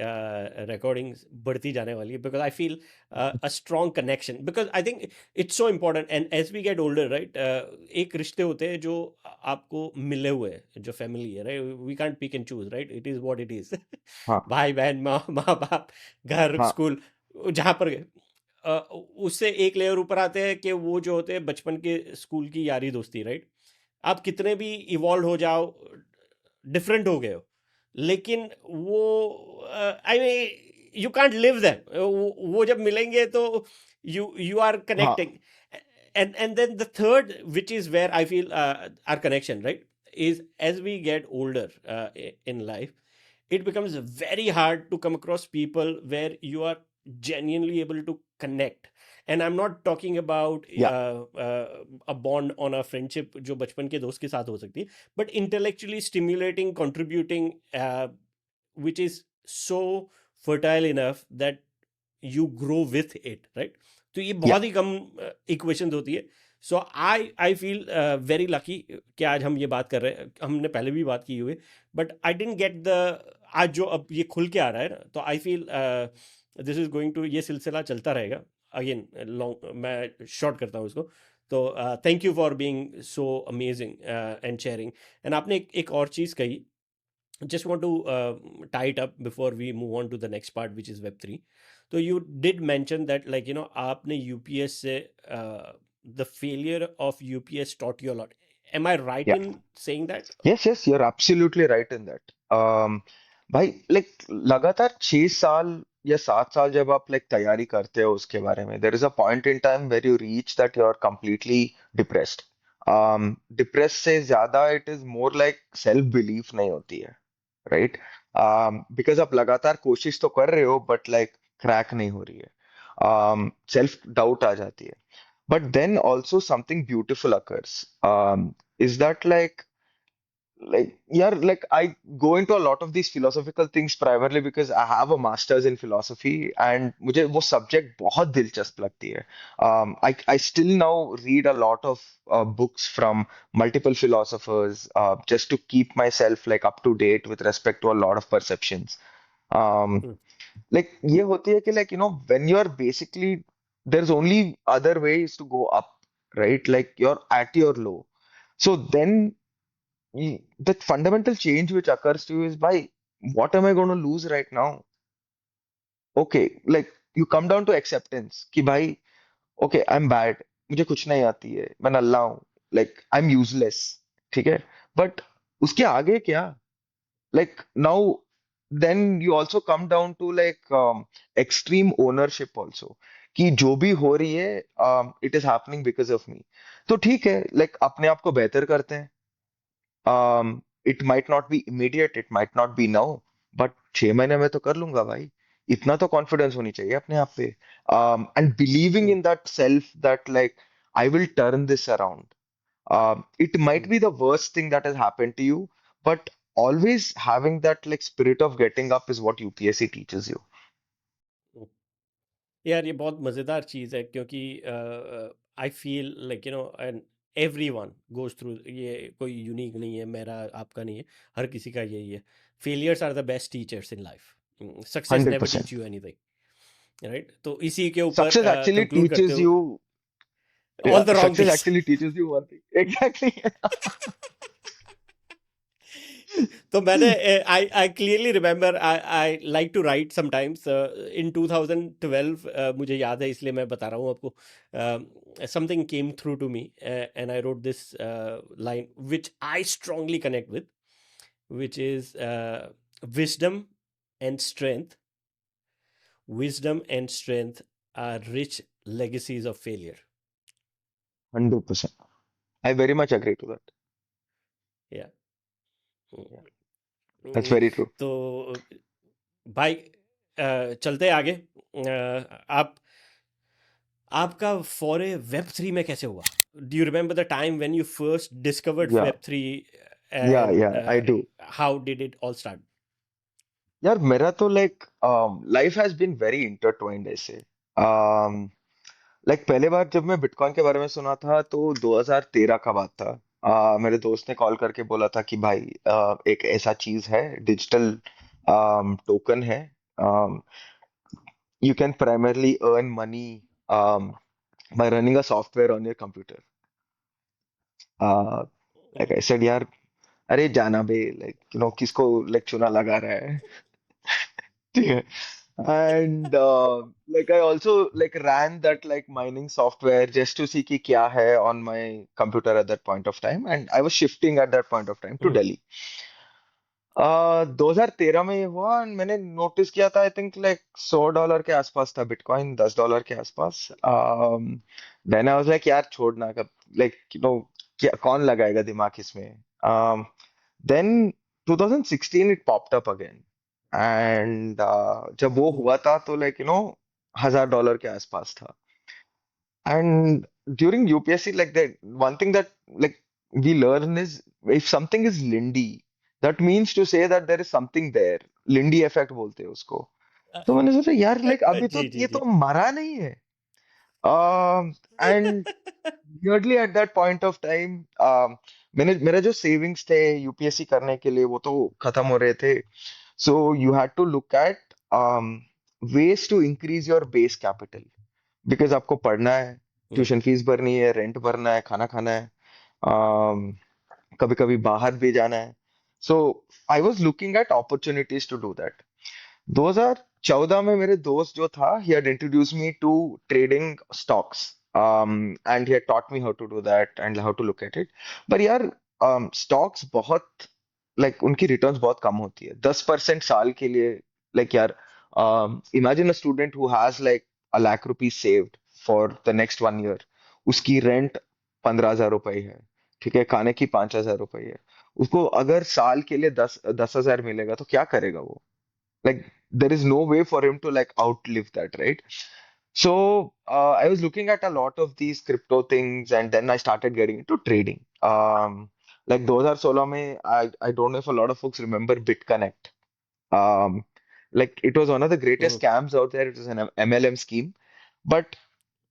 S1: रिकॉर्डिंग्स बढ़ती जाने वाली है because I feel a strong connection because I think it's so important. And as we get older right, एक रिश्ते होते हैं जो आपको मिले हुए हैं, जो फैमिली है right. We can't pick and choose right, it is what it is.
S2: हाँ.
S1: भाई बहन, माँ माँ बाप, घर,
S2: हाँ.
S1: स्कूल, जहाँ पर गए. अ, उससे एक लेयर ऊपर आते हैं कि वो जो होते हैं बचपन के स्कूल की यारी दोस्ती राइट. आप कितने भी इवॉल्व हो जाओ, डिफरेंट हो गए हो, लेकिन वो I mean you can't live them. वो जब मिलेंगे तो यू आर
S2: हाँ.
S1: Connecting. And then the third, which is where I feel our connection right, is as we get older in life, it becomes very hard to come across people where you are genuinely able to connect. And I'm not talking about
S2: Yeah.
S1: a bond on a friendship जो बचपन के दोस्त के साथ हो सकती है, but intellectually stimulating, contributing, which is so fertile enough that you grow with it right. तो ये
S2: Yeah.
S1: बहुत ही कम इक्वेशंस होती है. So I feel very lucky कि आज हम ये बात कर रहे हैं. हमने पहले भी बात की हुई है, but I didn't get the, आज जो अब ये खुल के आ रहा है ना, तो I feel this is going to, ये सिलसिला चलता रहेगा. अगेन लॉन्ग, मैं शॉर्ट करता हूँ इसको. तो thank you for being so amazing and sharing. And आपने एक और चीज़ कही, just want to tie it up before we move on to the next part, which is Web3. So you did mention that like आपने UPS से the failure of UPS taught you a lot. Am I right
S2: Yeah.
S1: in saying that?
S2: Yes, yes, you're absolutely right in that. भाई, like लगातार 6 साल या 7 साल जब आप like तैयारी करते हो उसके बारे में, there is a point in time where you reach that you are completely depressed. Depress से ज्यादा it is more like self belief नहीं होती है. राइट. बिकॉज आप लगातार कोशिश तो कर रहे हो बट लाइक क्रैक नहीं हो रही है. सेल्फ डाउट आ जाती है. But then also something beautiful occurs. Is that like yeah, like I go into a lot of these philosophical things primarily because I have a master's in philosophy and मुझे वो subject बहुत दिलचस्प लगती है. I still now read a lot of books from multiple philosophers just to keep myself like up to date with respect to a lot of perceptions. Um,
S1: Hmm.
S2: like ये होती है कि like when you are basically there's only other ways to go up, right? Like you're at your low. So then the fundamental change which occurs to you is, by what am I going to lose right now? Okay, like you come down to acceptance कि भाई okay, I'm bad, मुझे कुछ नहीं आती है, मैं नल्ला हूँ, like I'm useless, ठीक है? But उसके आगे क्या? Like now, then you also come down to like extreme ownership also, कि जो भी हो रही है it is happening because of me. तो ठीक है, like अपने आप को बेहतर करते हैं. It might not be immediate, it might not be now, but 6 महीने में तो कर लूंगा भाई. इतना तो कॉन्फिडेंस होनी चाहिए अपने आप पे. And believing
S1: hmm,
S2: in that self, that like I will turn this around. It might
S1: hmm,
S2: be the worst thing that has happened to you, but always having that like spirit of getting up is what UPSC teaches you.
S1: हम्म। यार ये बहुत मज़ेदार चीज़ है, क्योंकि I feel like and every one goes through, ये कोई unique नहीं है, मेरा आपका नहीं है, हर किसी का यही है. Failures are the best teachers in life. Success never
S2: 100%.
S1: Teach you anything, right? तो इसी के ऊपर
S2: Success actually
S1: कंक्लूड करते
S2: teaches
S1: हो.
S2: you,
S1: all
S2: yeah,
S1: the wrong
S2: success
S1: things.
S2: actually teaches you one thing. Exactly.
S1: तो मैंने I I clearly remember, I I like to write sometimes. In 2012 मुझे याद है, इसलिए मैं बता रहा हूँ आपको. Something came through to me and I wrote this line which I strongly connect with, which is wisdom and strength. Wisdom and strength are rich legacies of failure.
S2: 100%. I very much agree to that.
S1: Yeah.
S2: Yeah,
S1: Mm,
S2: that's
S1: mm,
S2: very true.
S1: तो भाई, चलते हैं आगे. आप आपका फॉरे web three में कैसे हुआ? Do you remember the time when you first discovered
S2: Yeah,
S1: web three,
S2: yeah,
S1: and
S2: yeah, I do.
S1: How did it all start?
S2: यार मेरा तो like life has been very intertwined ऐसे. लाइक पहले बार जब मैं बिटकॉइन के बारे में सुना था तो 2013 का बात था. मेरे दोस्त ने कॉल करके बोला था कि भाई एक ऐसा चीज है, डिजिटल टोकन है, you can primarily earn money by running a software on your computer. Like I said, यार अरे जाना बे, like किसको like चुना लगा रहा है. ठीक है. And like I also like ran that like mining software just to see कि क्या है on my computer at that point of time, and I was shifting at that point of time to Delhi. 2013 में ये हुआ and मैंने notice किया था, आई think like $100 के आसपास था बिटकॉइन, $10 के आसपास. देन आई वाज लाइक यार छोड़ना कब, लाइक क्या कौन लगाएगा दिमाग इसमें. Then 2016 it popped up again, and जब वो हुआ था तो लाइक $1,000 के आसपास था. And during UPSC, like that, one thing that like we learn is, if something is Lindy, that means to say that there is something there. Lindy effect बोलते हैं उसको. तो मैंने सोचा यार लाइक अभी तो
S1: जी जी
S2: ये
S1: जी.
S2: तो मरा नहीं है. And weirdly at that point of time, मैंने मेरा जो सेविंग्स थे यूपीएससी करने के लिए वो तो खत्म हो रहे थे. So you had to look at ways to increase your base capital, because आपको पढ़ना है,
S1: हम्म,
S2: ट्यूशन फीस भरनी है, रेंट भरना है, खाना खाना है, कभी कभी बाहर भी जाना है. So I was looking at opportunities to do that. 2014 में मेरे दोस्त जो था, he had introduced me to trading stocks, and he had taught me how to do that and how to look at it. पर यार stocks बहुत like उनकी returns बहुत कम होती है, 10% साल के लिए. like यार imagine a student who has like ₹1 lakh saved for the next 1 year. उसकी रेंट 15,000 रुपए है, ठीक है, खाने की 5,000 रुपए है. उसको अगर साल के लिए 10,000 मिलेगा तो क्या करेगा वो? Like there is no way for him to like outlive that, right? So I was looking at a lot of these crypto things, and then I started getting into trading. Like 2016 mein, I don't know if a lot of folks remember BitConnect. um like it was one of the greatest
S1: hmm,
S2: scams out there. It was an MLM scheme. But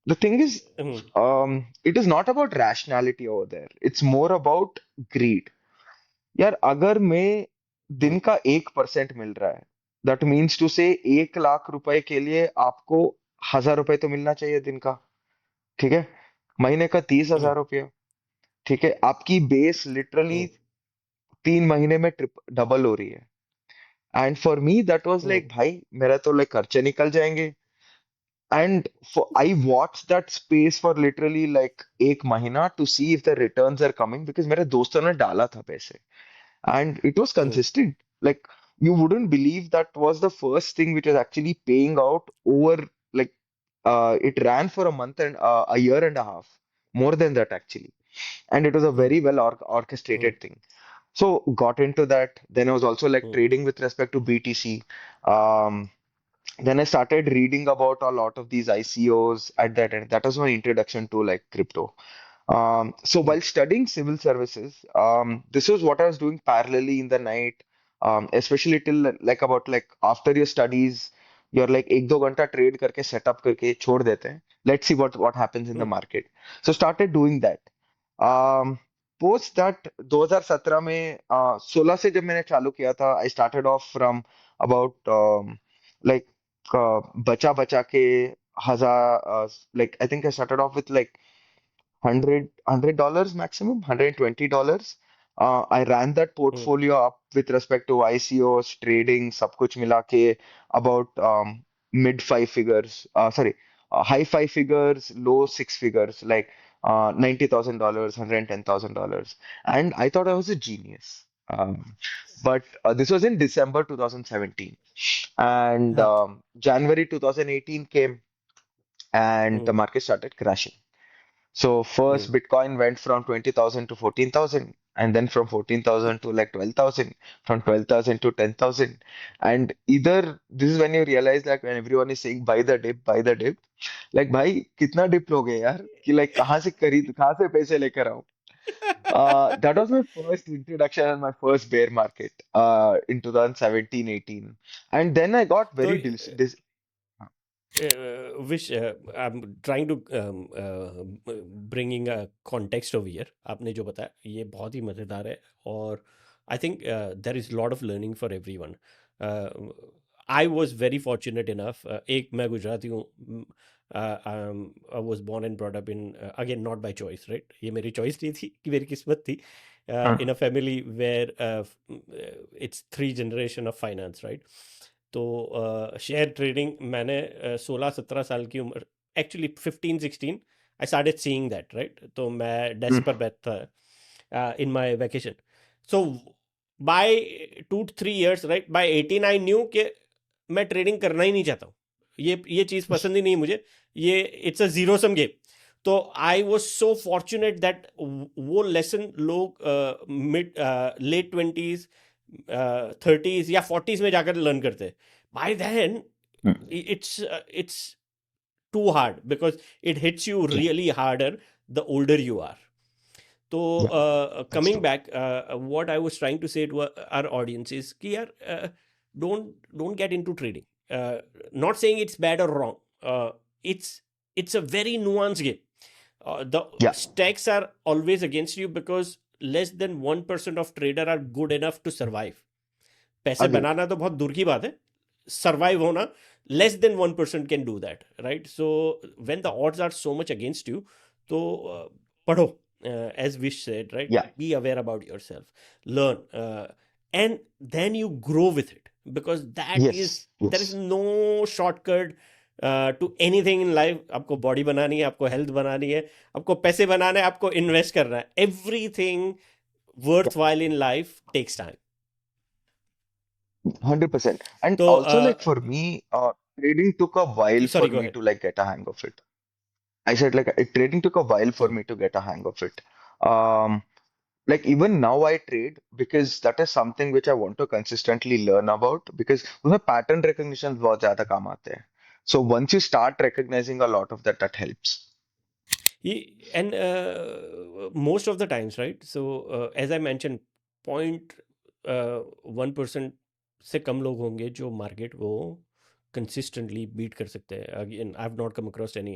S2: the thing is,
S1: hmm,
S2: it is not about rationality over there, it's more about greed. यार अगर मैं दिन
S1: हम्म,
S2: का 1% मिल रहा है, that means to से 1 लाख रुपए के लिए आपको 1,000 रुपए तो मिलना चाहिए दिन का, ठीक है, महीने का 30,000 रुपया, ठीक है, आपकी बेस लिटरली
S1: हम्म
S2: 3 महीने में ट्रिप डबल हो रही है। And for me that was
S1: hmm
S2: like भाई मेरा तो लाइक खर्चे निकल जाएंगे। And I watch that space for literally like 1 महीना to see if the returns are coming, because मेरे दोस्तों ने डाला था पैसे and it was
S1: hmm
S2: consistent. Like you wouldn't believe that was the first thing which was actually paying out over like it ran for a month and a year and a half, more than that actually, and it was a
S1: hmm
S2: very well
S1: hmm
S2: orchestrated thing. So got into that. Then I was also like
S1: hmm
S2: trading with respect to BTC. Um, then I started reading about a lot of these ICOs at that end. That was my introduction to like crypto. So
S1: hmm
S2: while studying civil services, this was what I was doing parallelly in the night, especially till like about like after your studies, you're like एक दो घंटा trade करके setup करके छोड़ देते हैं. Let's see what happens in the
S1: hmm
S2: market. So started doing that. Post that 2017 में 16 से जब मैंने चालू किया था, I started off from about like बचा बचा के 1,000, like I think I started off with like $100 maximum, $120. I ran that
S1: hmm
S2: portfolio up with respect to ICOs, trading, सब कुछ मिला के about mid five figures, sorry, high five figures, low six figures, like $90,000, $110,000. And I thought I was a genius. But this was in December 2017. And
S1: हाँ
S2: January 2018 came and the
S1: hmm
S2: market started crashing. So first
S1: hmm
S2: Bitcoin went from 20,000 to 14,000, and then from 14,000 to like 12,000, from 12,000 to 10,000. And either this is when you realize like when everyone is saying buy the dip, like भाई कितना dip लोगे यार कि like कहाँ से पैसे लेकर आऊं? That was my first introduction and my first bear market in 2017-18. And then I got
S1: तो
S2: very dis
S1: Vish I am trying to bringing a context over here आपने जो बताया ये बहुत ही मज़ेदार है और I think there is lot of learning for everyone I was very fortunate enough एक मैं गुजराती हूँ I was born and brought up in again not by choice right ये मेरी चॉइस नहीं थी कि मेरी किस्मत थी in a family where it's three generation of finance right तो शेयर ट्रेडिंग मैंने 16-17 साल की उम्र actually 15-16 I started seeing that right तो मैं डेस्क पर बैठता in my vacation so by 2-3 years right by 18 I knew कि मैं ट्रेडिंग करना ही नहीं चाहता हूँ ये चीज़ पसंद ही नहीं मुझे ये it's a zero sum game तो I was so fortunate that वो लेसन लोग मिड लेट 20s 30s या 40s में जाकर लर्न करते हैं by then it's too hard because it hits you
S2: Yeah,
S1: really harder the older you are so
S2: yeah, that's
S1: coming
S2: true.
S1: back what I was trying to say to our audience is कि यार don't get into trading not saying it's bad or wrong it's a very nuanced game the
S2: Yeah,
S1: stakes are always against you because less than 1% of trader are good enough to survive पैसे
S2: agreed.
S1: बनाना तो बहुत दूर की बात है survive होना less than 1% can do that right so when the odds are so much against you तो पढ़ो as Vish said right
S2: Yeah,
S1: be aware about your self learn and then you grow with it because that is
S2: yes,
S1: there is
S2: yes.
S1: No shortcut to anything in life आपको body बनानी है आपको health बनानी है आपको पैसे बनाना है आपको इन्वेस्ट करना है everything worthwhile in life takes time
S2: 100%. And
S1: तो
S2: also, like for me, trading took a while for
S1: sorry go
S2: me
S1: ahead
S2: to like get a hang of it. I said like trading took a while for me to get a hang of it. Um, like even now I trade because that is something which I want to consistently learn about because उसमें pattern recognition बहुत ज़्यादा काम आते हैं. So once you start recognizing a lot of that, that helps.
S1: and most of the times right so as I mentioned point 1% से कम लोग होंगे जो मार्केट को कंसिस्टेंटली बीट कर सकते हैं again I have not come across any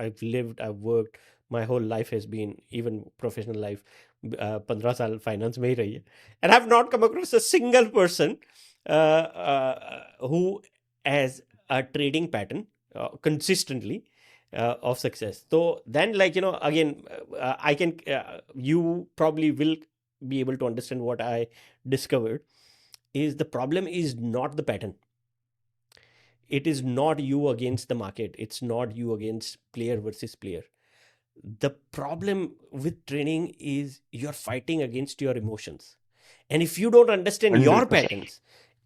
S1: I've lived I've worked my whole life has been even professional life 15 साल finance में ही रही है and I've not come across a single person who has a trading pattern consistently of success. So then, like, again, I can, you probably will be able to understand what I discovered is the problem is not the pattern. It is not you against the market. It's not you against player versus player. The problem with training is you're fighting against your emotions. And if you don't understand your
S2: 100%.
S1: patterns,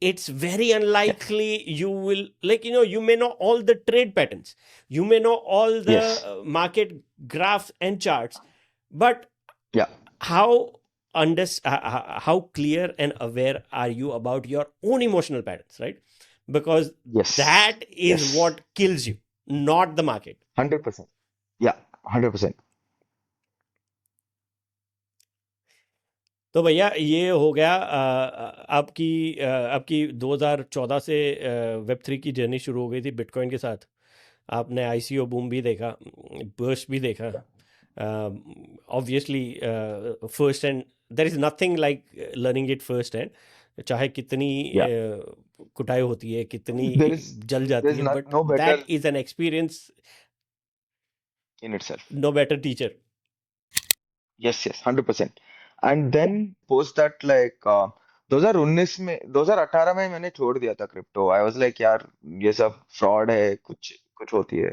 S1: it's very
S2: Yes.
S1: unlikely you will, like, you may know all the trade patterns, you may know all the
S2: Yes.
S1: market graphs and charts, but
S2: Yeah.
S1: how how clear and aware are you about your own emotional patterns, right? Because
S2: Yes.
S1: that is
S2: Yes.
S1: what kills you, not the market.
S2: 100%. Yeah. 100%.
S1: तो भैया ये हो गया आपकी 2014 से web three की journey शुरू हो गई थी बिटकॉइन के साथ। आपने आईसीओ बूम भी देखा, बर्स्ट भी देखा, obviously first hand. There is nothing like learning it first hand, चाहे कितनी
S2: Yeah.
S1: कुटाई होती है, कितनी
S2: There is
S1: जल जाती
S2: there's
S1: है,
S2: not
S1: but
S2: no better
S1: that is an experience,
S2: in itself.
S1: No better teacher.
S2: Yes, yes, 100%. And then post that like 2019 में 2018 में मैंने छोड़ दिया था क्रिप्टो. I was like यार ये सब फ्रॉड है, कुछ कुछ होती है.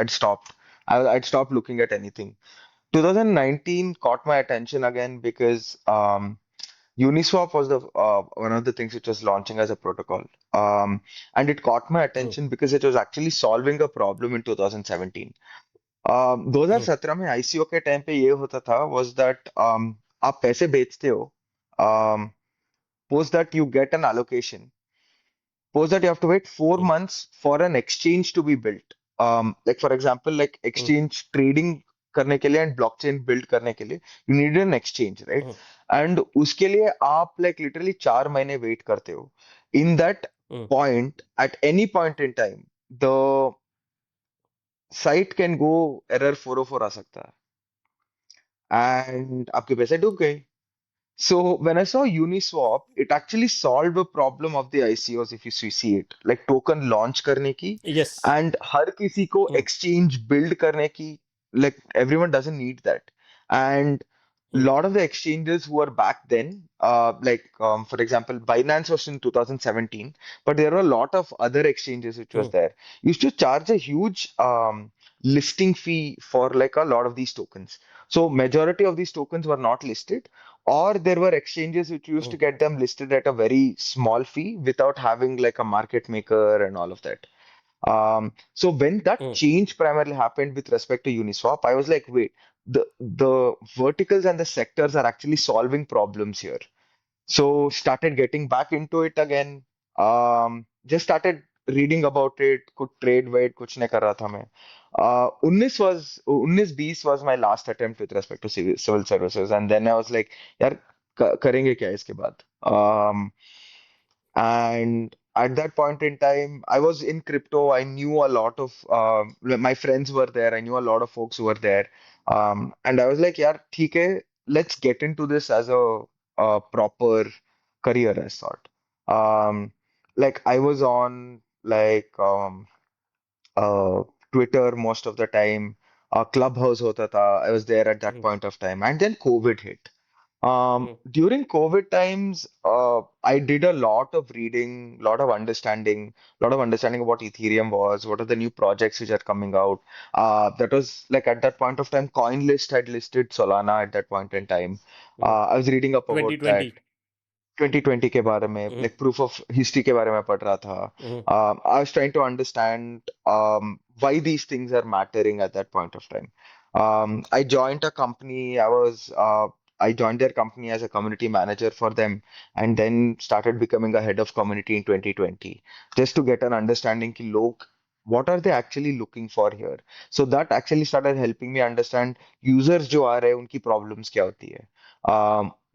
S2: I'd stopped. I'd stopped looking at anything. 2019 caught my attention again because Uniswap was the one of the things which was launching as a protocol. And it caught my attention because it was actually solving a problem in 2017. 2017 में ICO के time पे ये होता था was that आप पैसे बेचते हो, post that you get an allocation, post that you have to wait 4 months for an exchange to be built. Like for example, like exchange trading करने के लिए and blockchain build करने के लिए you need an exchange, right? And उसके लिए आप like literally 4 महीने wait करते हो. In that point, at any point in time, the site can go error 404 आ सकता है and आपके पैसे डूब गए. So when I saw Uniswap, it actually solved a problem of the ICOs if you see it. Like token launch करने की
S1: yes.
S2: and हर किसी को exchange build करने की, like everyone doesn't need that. And a lot of the exchanges who were back then, for example, Binance was in 2017, but there were a lot of other exchanges which was there. Used to charge a huge listing fee for like a lot of these tokens. So majority of these tokens were not listed, or there were exchanges which used to get them listed at a very small fee without having like a market maker and all of that. So when that change primarily happened with respect to Uniswap, I was like, wait, the verticals and the sectors are actually solving problems here. So started getting back into it again. Just started reading about it. कुछ trade wade कुछ नहीं कर रहा था मैं. 19 20 was my last attempt with respect to civil services, and then I was like, यार करेंगे क्या इसके बाद? And at that point in time, I was in crypto. I knew a lot of my friends were there. I knew a lot of folks who were there. And I was like, यार ठीक है, let's get into this as a proper career, I thought. Like I was on like uh, Twitter most of the time. Clubhouse hota tha. I was there at that point of time, and then COVID hit. During COVID times, I did a lot of reading, lot of understanding of what Ethereum was, what are the new projects which are coming out. That was like at that point of time, CoinList had listed Solana at that point in time. I was reading up about that.
S1: 2020।
S2: 2020 के बारे में, like proof of history के बारे में पढ़ रहा था. I was trying to understand why these things are mattering at that point of time. I joined a company. I joined their company as a community manager for them, and then started becoming a head of community in 2020, just to get an understanding कि लोग what are they actually looking for here. So that actually started helping me understand users जो आ रहे हैं उनकी problems क्या होती है.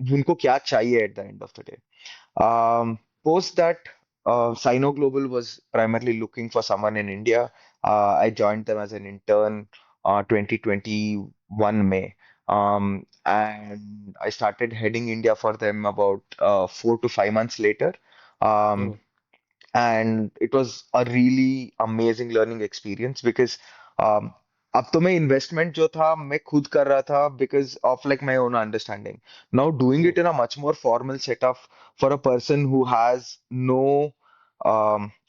S2: उनको क्या चाहिए at the end of the day. Post that, Sino Global was primarily looking for someone in India. I joined them as an intern 2021 May. And I started heading India for them about 4 to 5 months later. Um, and it was a really amazing learning experience because um, अब तो मैं investment जो था मैं खुद कर रहा था because of like my own understanding. Now doing
S1: hmm,
S2: it in a much more formal setup for a person who has no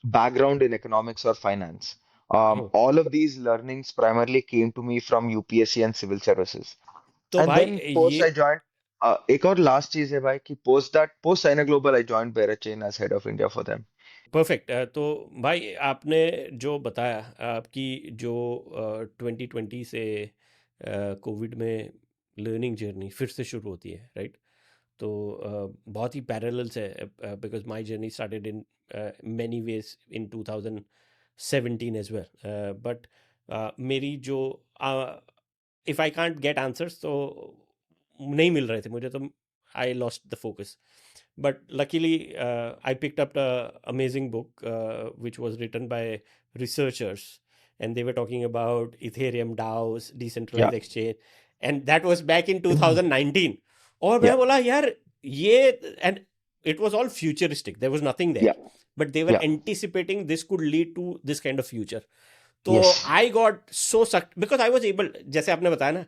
S2: background in economics or finance.
S1: Hmm.
S2: All of these learnings primarily came to me from UPSC and civil services.
S1: तो
S2: And
S1: भाई
S2: then post
S1: ये
S2: I joined. एक और last चीज है भाई कि post China Global I joined Berachain as head of India for them.
S1: Perfect. तो भाई आपने जो बताया आपकी जो 2020 से कोविड में लर्निंग जर्नी फिर से शुरू होती है, राइट? तो बहुत ही पैरेलल्स है, because my journey started in many ways in 2017 as well, but मेरी जो if I can't get answers तो नहीं मिल रहे थे मुझे, तो I lost the focus. But luckily, I picked up a amazing book which was written by researchers, and they were talking about Ethereum DAOs,
S2: Yeah.
S1: decentralized exchange, and that was back in
S2: Mhm.
S1: 2019. और मैं
S2: Yeah.
S1: बोला यार ये, and it was all futuristic. There was nothing there,
S2: Yeah.
S1: but they were
S2: Yeah.
S1: anticipating this could lead to this kind of future. तो
S2: Yes.
S1: I got so sucked because I was able, जैसे आपने बताया ना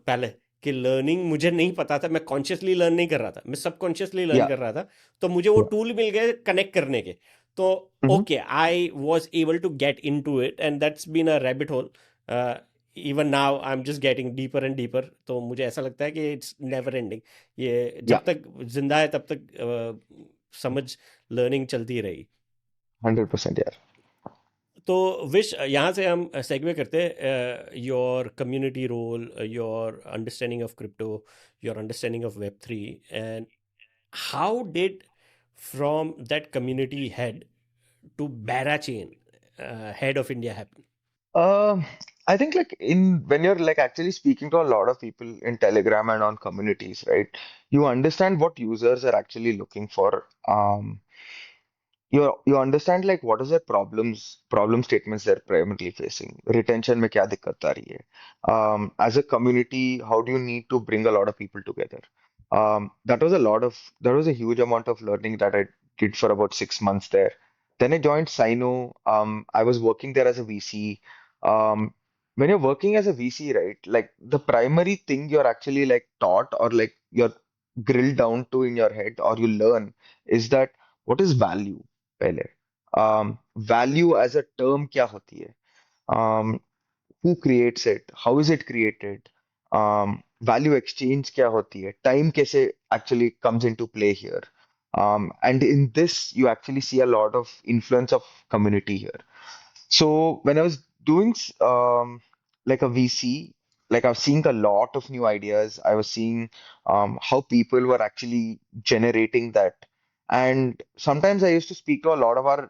S1: पहले, कि learning मुझे नहीं पता था, मैं कॉन्शियसली लर्न नहीं कर रहा था, मैं सबकॉन्शियसली लर्न
S2: Yeah.
S1: कर रहा था. तो मुझे वो
S2: Yeah.
S1: टूल मिल गए कनेक्ट करने के. तो
S2: Hmm.
S1: Okay, I was able to get into it, and that's been a rabbit hole. Even now I am just getting deeper and deeper. तो मुझे ऐसा लगता है कि इट्स नेवर एंडिंग. ये
S2: Yeah.
S1: जब तक जिंदा है तब तक समझ लर्निंग चलती रहेगी.
S2: 100% यार.
S1: तो विश यहाँ से हम सेगवे करते हैं your community role, your understanding of crypto, your understanding of web 3, and how did from that community head to Berachain head of India happen.
S2: I think like in when you're like actually speaking to a lot of people in Telegram and on communities, right? You understand what users are actually looking for. You understand like what is their problem statements they're primarily facing. Retention में क्या दिक्कत आ रही है? As a community, how do you need to bring a lot of people together? That was a huge amount of learning that I did for about 6 months there. Then I joined Sino. I was working there as a VC. Um, when you're working as a VC, right, like the primary thing you're actually like taught or like you're grilled down to in your head or you learn is that what is value? पहले value as a term क्या होती है, who creates it, how is it created, value exchange क्या होती है, time कैसे actually comes into play here, and in this you actually see a lot of influence of community here. So when I was doing like a VC, like I was seeing a lot of new ideas. I was seeing how people were actually generating that. And sometimes I used to speak to a lot of our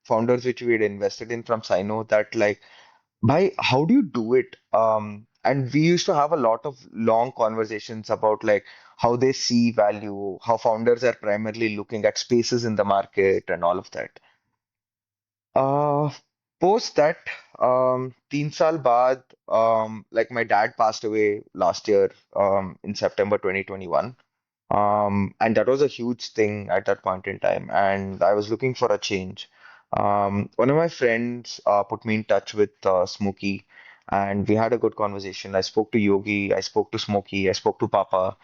S2: founders, which we had invested in from Sino, that like, by how do you do it? And we used to have a lot of long conversations about like how they see value, how founders are primarily looking at spaces in the market and all of that. Uh, Post that, 3 साल बाद, like my dad passed away last year, in September 2021. And that was a huge thing at that point in time. And I was looking for a change. One of my friends, put me in touch with, Smokey, and we had a good conversation. I spoke to Yogi, I spoke to Smokey, I spoke to Papa.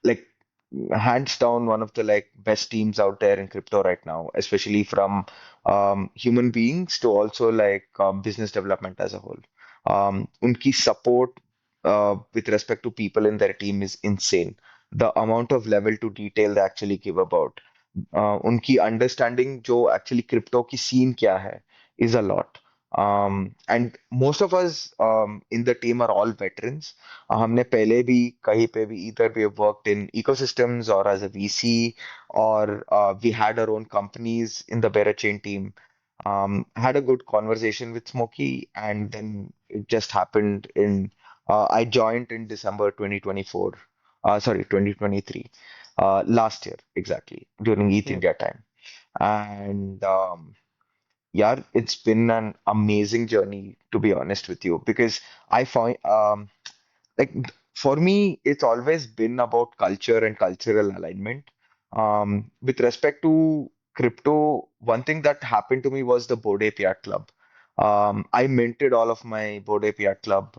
S2: Like hands down one of the like best teams out there in crypto right now, especially from human beings to also like business development as a whole. Unki support with respect to people in their team is insane. The amount of level to detail they actually give about. उनकी understanding जो actually crypto की scene क्या है is a lot. And most of us in the team are all veterans. हमने पहले भी कहीं पे भी either we have worked in ecosystems or as a VC or we had our own companies in the Bearer Chain team. Had a good conversation with Smokey, and then it just happened in I joined in December 2024. Sorry, 2023. Last year exactly during ETH India time. And yeah, it's been an amazing journey to be honest with you because I find like for me it's always been about culture and cultural alignment with respect to crypto, one thing that happened to me was the Bored Ape Yacht Club. I minted all of my Bored Ape Yacht Club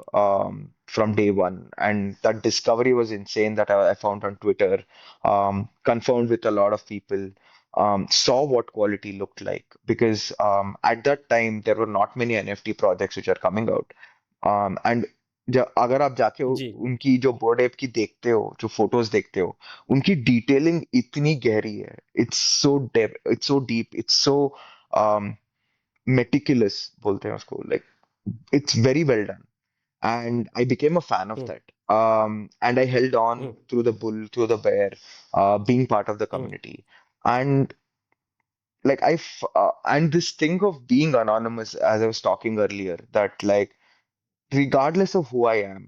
S2: from day one, and that discovery was insane that I found on Twitter. Confirmed with a lot of people, saw what quality looked like because at that time there were not many NFT projects which are coming out. And अगर आप जाके
S1: जी
S2: उनकी जो board app की देखते हो, जो photos देखते हो, उनकी डिटेलिंग इतनी गहरी है. It's so deep, it's so meticulous बोलते हैं उसको, like it's very well done. And I became a fan of
S1: hmm
S2: that. And I held on
S1: hmm
S2: through the bull, through the bear, being part of the
S1: hmm
S2: community. And and this thing of being anonymous, as I was talking earlier, that like regardless of who I am,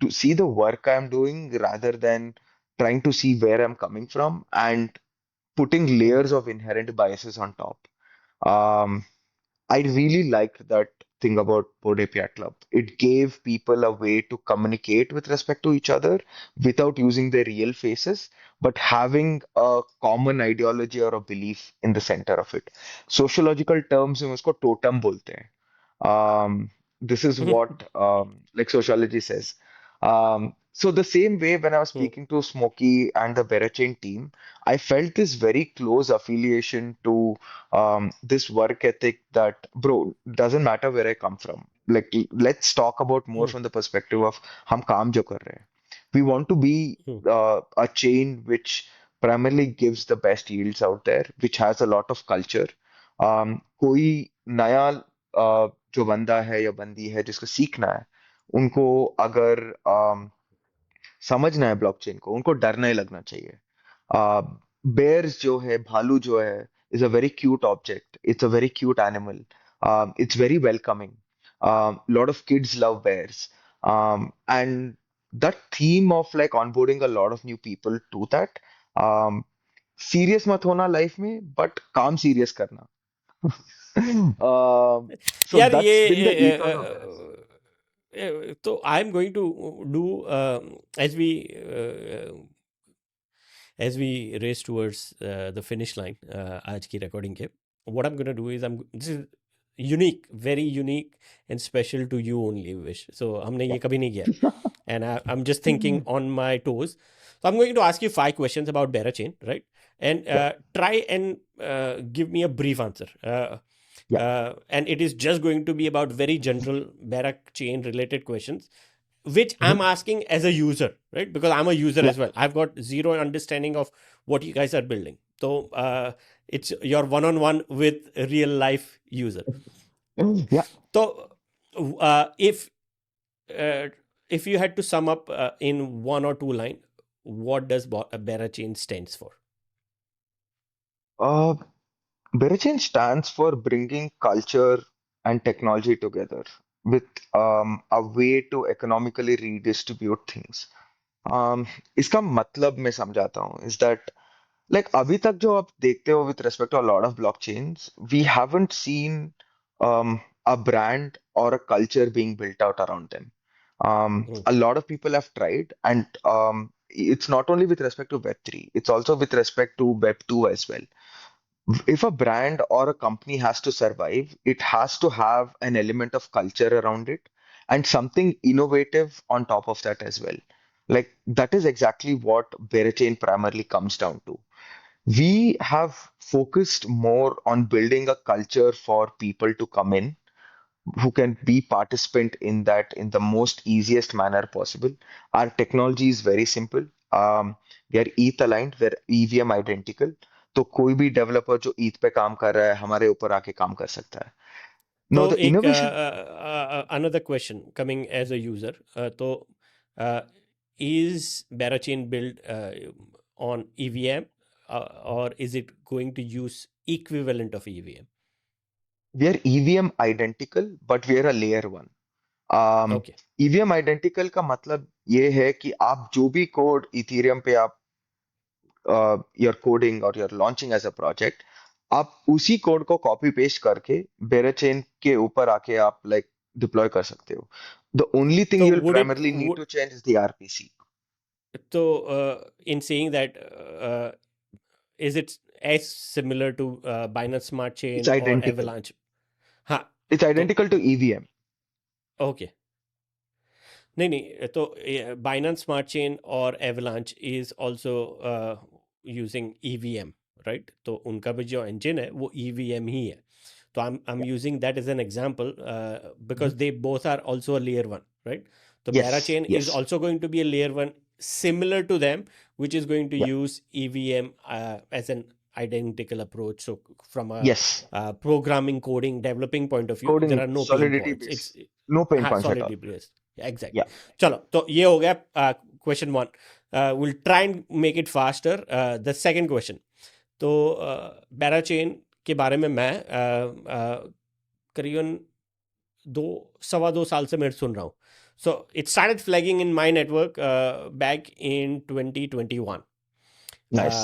S2: to see the work I'm doing rather than trying to see where I'm coming from and putting
S1: hmm
S2: layers of inherent biases on top. Um, I really liked that thing about Board API Club. It gave people a way to communicate with respect to each other without using their real faces, but having a common ideology or a belief in the center of it. Sociological terms में उसको totem बोलते हैं. This is
S1: hmm
S2: what like sociology says. So the same way when I was
S1: hmm
S2: speaking to Smokey and the Berachain team, I felt this very close affiliation to this work ethic that, bro, doesn't matter where I come from. Like, let's talk about more
S1: hmm
S2: from the perspective of हम काम जो कर रहे हैं. We want to be
S1: hmm
S2: a chain which primarily gives the best yields out there, which has a lot of culture. कोई नया जो बंदा है या बंदी है जिसको सीखना है, उनको अगर समझना है ब्लॉकचेन को, उनको डर नहीं लगना चाहिए. Bears जो है, भालू जो है, is a very cute object. It's a very cute animal. It's very welcoming. Lot of kids love bears. And that theme of like onboarding a lot of new people to that. Um, serious मत होना life में, but काम serious करना. So
S1: यार
S2: that's been the
S1: ये
S2: ethos of Bears.
S1: तो I am going to do as we as we race towards the finish line आज की recording के, what I'm gonna do is this is unique, very unique and special to you only, Vish. So हमने
S2: Yeah.
S1: ये कभी नहीं किया and I'm just thinking on my toes. So I'm going to ask you 5 questions about Berachain, right? And
S2: Sure.
S1: try and give me a brief answer.
S2: Yeah.
S1: And it is just going to be about very general Berachain related questions which I'm
S2: Mhm.
S1: asking as a user, right? Because I'm a user
S2: Yeah.
S1: as well. I've got zero understanding of what you guys are building. So it's your one-on-one with a real life user.
S2: Yeah.
S1: So uh, if uh, if you had to sum up in 1 or 2 line, what does Berachain stands for?
S2: Uh, Berachain stands for bringing culture and technology together with a way to economically redistribute things. इसका मतलब मैं समझाता हूँ is that like अभी तक जो आप देखते हो with respect to a lot of blockchains, we haven't seen a brand or a culture being built out around them.
S1: Hmm.
S2: A lot of people have tried, and it's not only with respect to Web3, it's also with respect to Web2 as well. If a brand or a company has to survive, it has to have an element of culture around it and something innovative on top of that as well. Like that is exactly what Berachain primarily comes down to. We have focused more on building a culture for people to come in who can be participant in that in the most easiest manner possible. Our technology is very simple. We are ETH aligned, we're EVM identical. तो कोई भी developer जो ETH पे काम कर रहा है हमारे ऊपर आके काम कर सकता है. Now
S1: तो
S2: the
S1: एक
S2: innovation.
S1: another question coming as a user. तो is Berachain built on EVM or is it going to use equivalent of EVM?
S2: We are EVM identical, but we are a layer one.
S1: Okay.
S2: EVM identical का मतलब ये है कि आप जो भी code Ethereum पे आप you're coding or you're launching as a project, आप उसी कोड को कॉपी पेस्ट करके बेराचेन के ऊपर आके आप लाइक डिप्लॉय कर सकते हो. The only thing
S1: So
S2: you'll
S1: would it
S2: primarily need
S1: would
S2: to change is the RPC.
S1: so in saying that is it as similar to Binance Smart
S2: It's
S1: Chain or
S2: identical.
S1: Avalanche. हाँ,
S2: It's
S1: तो
S2: identical to EVM.
S1: Okay, नहीं नहीं, तो Binance Smart Chain और Avalanche is also using EVM, right? तो उनका भी जो engine है वो EVM ही है. So I'm
S2: Yeah.
S1: using that as an example
S2: Mhm.
S1: because they both are also a layer one, right? So
S2: Yes,
S1: Berachain is
S2: yes.
S1: also going to be a layer one similar to them, which is going to
S2: Yeah.
S1: use EVM as an identical approach. So from a
S2: Yes.
S1: programming, coding, developing point of view, there
S2: Coding
S1: are no pain
S2: solidity
S1: points.
S2: base.
S1: It's
S2: No pain
S1: हाँ,
S2: points at all.
S1: solidly based.
S2: Yeah.
S1: Exactly. चलो, तो ये हो गया question one. We'll try and make it faster. The second question. तो Berachain के बारे में मैं करीबन 2 सवा 2 साल से मैं सुन रहा हूँ. So it started flagging in my network back in 2021.
S2: Nice.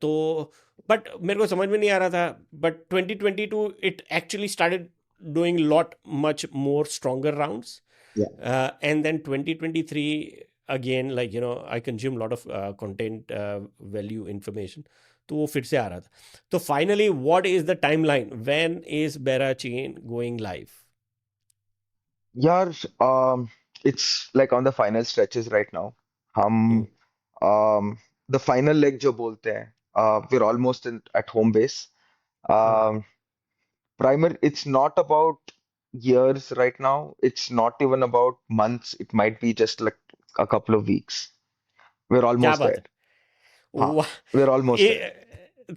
S1: तो बट मेरे को समझ में नहीं आ रहा था. But 2022 it actually started doing lot much more stronger rounds.
S2: Yeah.
S1: And then 2023 again, like I consume a lot of content value information, तो वो फिर से आ रहा था. तो finally what is the timeline, when is Berachain going live?
S2: Yeah, it's like on the final stretches right now.
S1: Hmm.
S2: हम the final leg जो बोलते हैं, we're almost at home base.
S1: Hmm.
S2: Um, it's not about years right now. It's not even about months. It might be just like a couple of weeks. We're
S1: क्या
S2: almost
S1: बात
S2: there.
S1: है.
S2: Huh.
S1: वाह.
S2: We're almost there.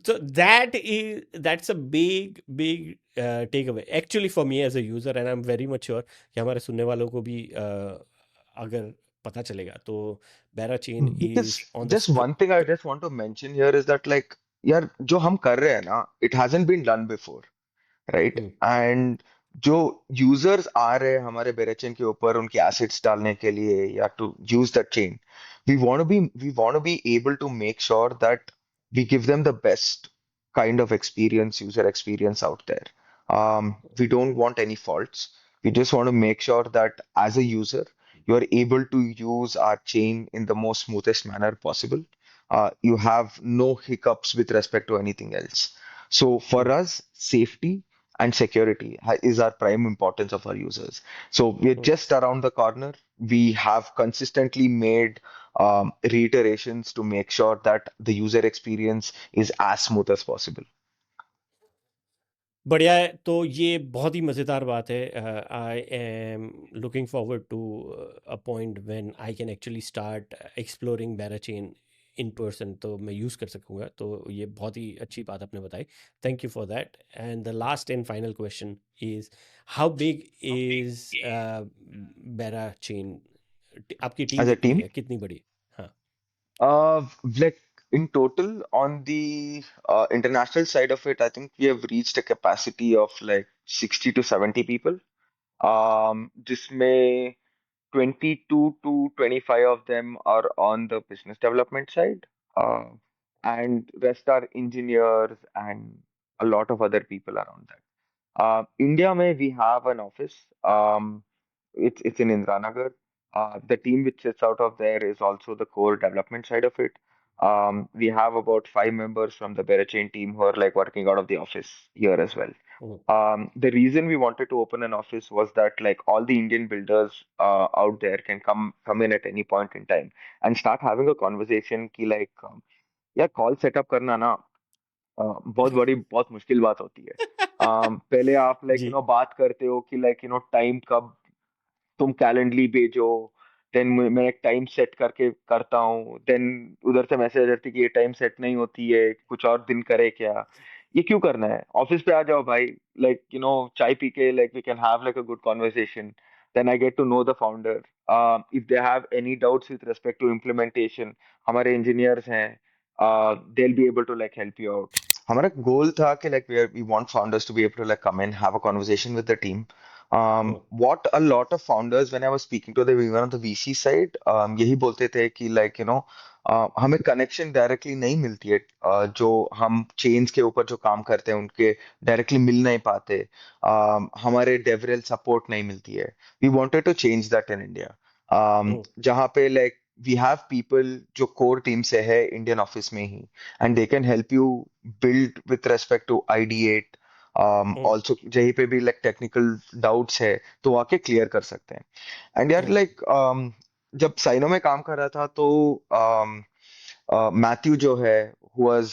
S1: So that's a big takeaway actually for me as a user, and I'm very much sure कि हमारे सुनने वालों को भी अगर पता चलेगा तो बेरा chain
S2: Because
S1: is on the
S2: just one thing I just want to mention here is that like यार जो हम कर रहे हैं ना, it hasn't been done before, right? And जो users आ रहे हैं हमारे बेरेचेन के ऊपर उनके assets डालने के लिए या to use that chain, we want to be able to make sure that we give them the best kind of experience, user experience out there. We don't want any faults. We just want to make sure that as a user, you are able to use our chain in the most smoothest manner possible. You have no hiccups with respect to anything else. So for us, safety and security is our prime importance of our users. So we're just around the corner. We have consistently made reiterations to make sure that the user experience is as smooth as possible.
S1: बढ़िया है. तो ये बहुत ही मज़ेदार बात है. I am looking forward to a point when I can actually start exploring Berachain in person, तो मैं यूज़ कर सकूँगा. तो ये बहुत ही अच्छी बात आपने बताई. Thank you for that. And the last and final question is, how big is Berachain? आपकी टीम
S2: As a
S1: कितनी
S2: team,
S1: है, कितनी बड़ी? हाँ.
S2: like in total on the international side of it, I think we have reached a capacity of like 60 to 70 people. जिसमें 22 to 25 of them are on the business development side, uh, and rest are engineers and a lot of other people around that. India mein we have an office. It's in Indranagar. The team which sits out of there is also the core development side of it. We have about 5 members from the Berachain team who are like working out of the office here as well. The reason we wanted to open an office was that like all the Indian builders out there can come in at any point in time and start having a conversation कि like यार call setup करना ना बहुत मुश्किल बात होती है. पहले आप लाइक
S1: जी.
S2: बात करते हो कि लाइक टाइम कब तुम कैलेंडली भेजो, देन मैं एक टाइम सेट करके करता हूँ, देन उधर से मैसेज आती है कि ये टाइम सेट नहीं होती है, कुछ और दिन करे क्या, ये क्यों करना है, ऑफिस पे आ जाओ भाई, लाइक चाय पी के like we can have like a good conversation, then I get to know the founder, if they have any doubts with respect to implementation, हमारे इंजीनियर्स हैं, they will be able to like help you out. हमारा goal था कि like we want founders to be able to like come in have a conversation with the team. What a lot of founders, when I was speaking to them, even on the VC side, यही बोलते थे कि like हमें connection directly नहीं मिलती है, जो हम चेन्स के ऊपर जो काम करते हैं उनके डायरेक्टली मिल नहीं पाते, हमारे डेवरेल सपोर्ट नहीं मिलती है. We wanted to change that in India, जहाँ पे लाइक वी हैव पीपल जो कोर टीम से है इंडियन ऑफिस में ही, and they can help you build with respect to ideate.
S1: Hmm,
S2: also जहीं पे भी लाइक टेक्निकल डाउट्स है तो आके क्लियर कर सकते हैं। एंड यार
S1: हम्म,
S2: लाइक जब साइनो में काम कर रहा था तो मैथ्यू जो है, who was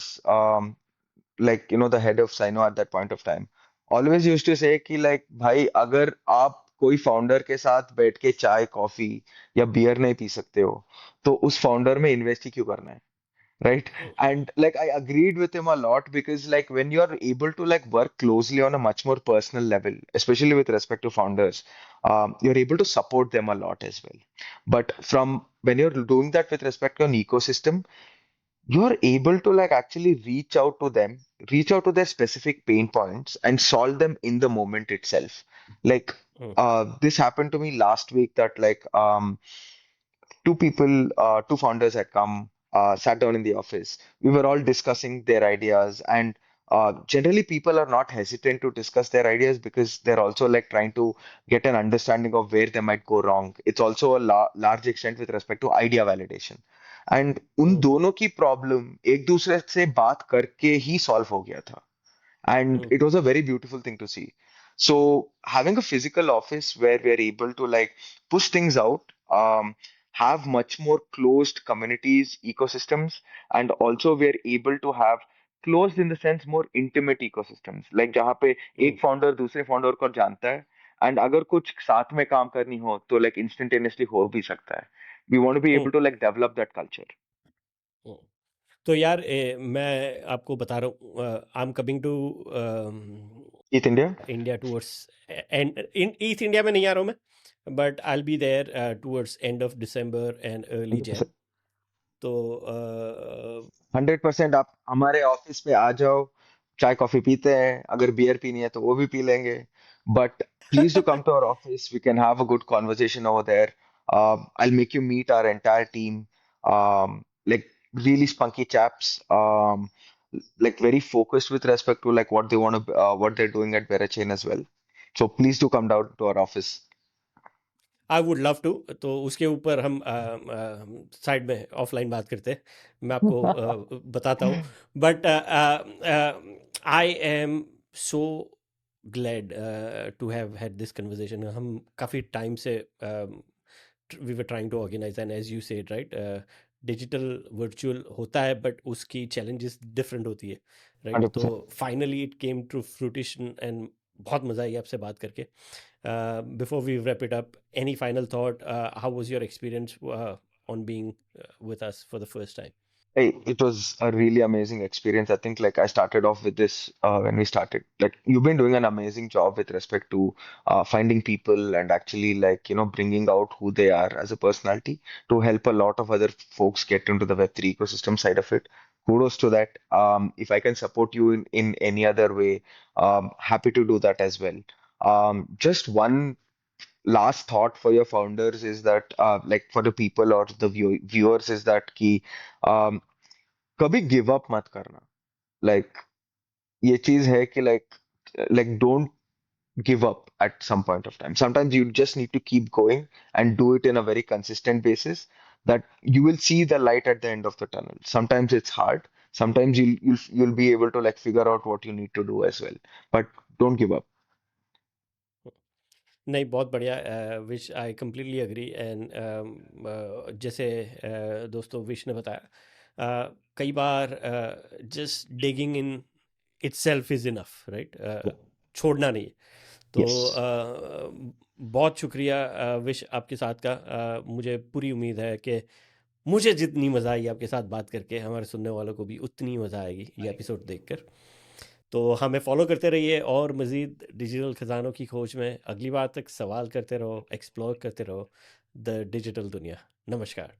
S2: like the head of Sino at that point of time, always used to say कि like भाई अगर आप कोई फाउंडर के साथ बैठ के चाय कॉफी या बियर नहीं पी सकते हो तो उस फाउंडर में इन्वेस्ट ही क्यों करना है, right?
S1: Hmm,
S2: And like I agreed with him a lot because like when you're able to like work closely on a much more personal level, especially with respect to founders, you're able to support them a lot as well. But from when you're doing that with respect to an ecosystem, you're able to like actually reach out to them, reach out to their specific pain points and solve them in the moment itself. Like
S1: hmm,
S2: this happened to me last week that like two founders had come, sat down in the office. We were all discussing their ideas, and generally people are not hesitant to discuss their ideas because they're also like trying to get an understanding of where they might go wrong. It's also a large extent with respect to idea validation. And उन
S1: हम्म,
S2: दोनों की problem एक दूसरे से बात करके ही solve हो गया था, and
S1: hmm,
S2: it was a very beautiful thing to see. So having a physical office where we are able to like push things out, have much more closed communities, ecosystems, and also we are able to have closed in the sense more intimate ecosystems, like जहाँ पे
S1: हम्म,
S2: एक founder दूसरे founder को जानता है, and अगर कुछ साथ में काम करनी हो तो like instantaneously हो भी सकता है. We want to be
S1: hmm,
S2: able to like develop that culture.
S1: हम्म। तो यार मैं आपको बता रहा हूँ, I am coming to
S2: East India?
S1: India towards end इन ईस्ट इंडिया में नहीं आ रहा हूँ मैं, but I will be there towards end of December and early Jan. तो
S2: 100%. आप हमारे ऑफिस पे आ जाओ, चाय कॉफी पीते हैं, अगर बियर पीनी है तो वो भी पी लेंगे. But please do come to our office, we can have a good conversation over there. I'll make you meet our entire team, like really spunky chaps, like very focused with respect to like what they want to what they're doing at Verachain as well. So please do come down to our office.
S1: I would love to. तो उसके ऊपर हम side में offline बात करते हैं, मैं आपको बताता हूँ। But I am so glad to have had this conversation. हम काफ़ी टाइम से we were trying to organise, and as you said right, digital virtual होता है बट उसकी चैलेंजेस डिफरेंट होती है, राइट? तो
S2: 100%.
S1: Finally it came to fruition and बहुत मज़ा आई आपसे बात करके। Before we wrap it up, any final thought? How was your experience on being with us for the first time?
S2: Hey, it was a really amazing experience. I think like I started off with this when we started. Like you've been doing an amazing job with respect to finding people and actually like bringing out who they are as a personality to help a lot of other folks get into the Web3 ecosystem side of it. Kudos to that. If I can support you in any other way, happy to do that as well. Just one last thought for your founders is that like for the people or the viewers is that कि um, कभी give up मत करना. Like ये चीज है कि like don't give up at some point of time. Sometimes you just need to keep going and do it in a very consistent basis that you will see the light at the end of the tunnel. Sometimes it's hard. Sometimes you'll be able to like figure out what you need to do as well. But don't give up.
S1: नहीं, बहुत बढ़िया। Vish I completely agree. And जैसे दोस्तों विश ने बताया, कई बार just digging in itself is enough, right? छोड़ना नहीं। तो
S2: Yes.
S1: बहुत शुक्रिया विश आपके साथ का। मुझे पूरी उम्मीद है कि मुझे जितनी मज़ा आई आपके साथ बात करके, हमारे सुनने वालों को भी उतनी मज़ा आएगी ये एपिसोड देखकर। तो हमें फॉलो करते रहिए और मज़ीद डिजिटल ख़जानों की खोज में। अगली बार तक सवाल करते रहो, एक्सप्लोर करते रहो द डिजिटल दुनिया। नमस्कार।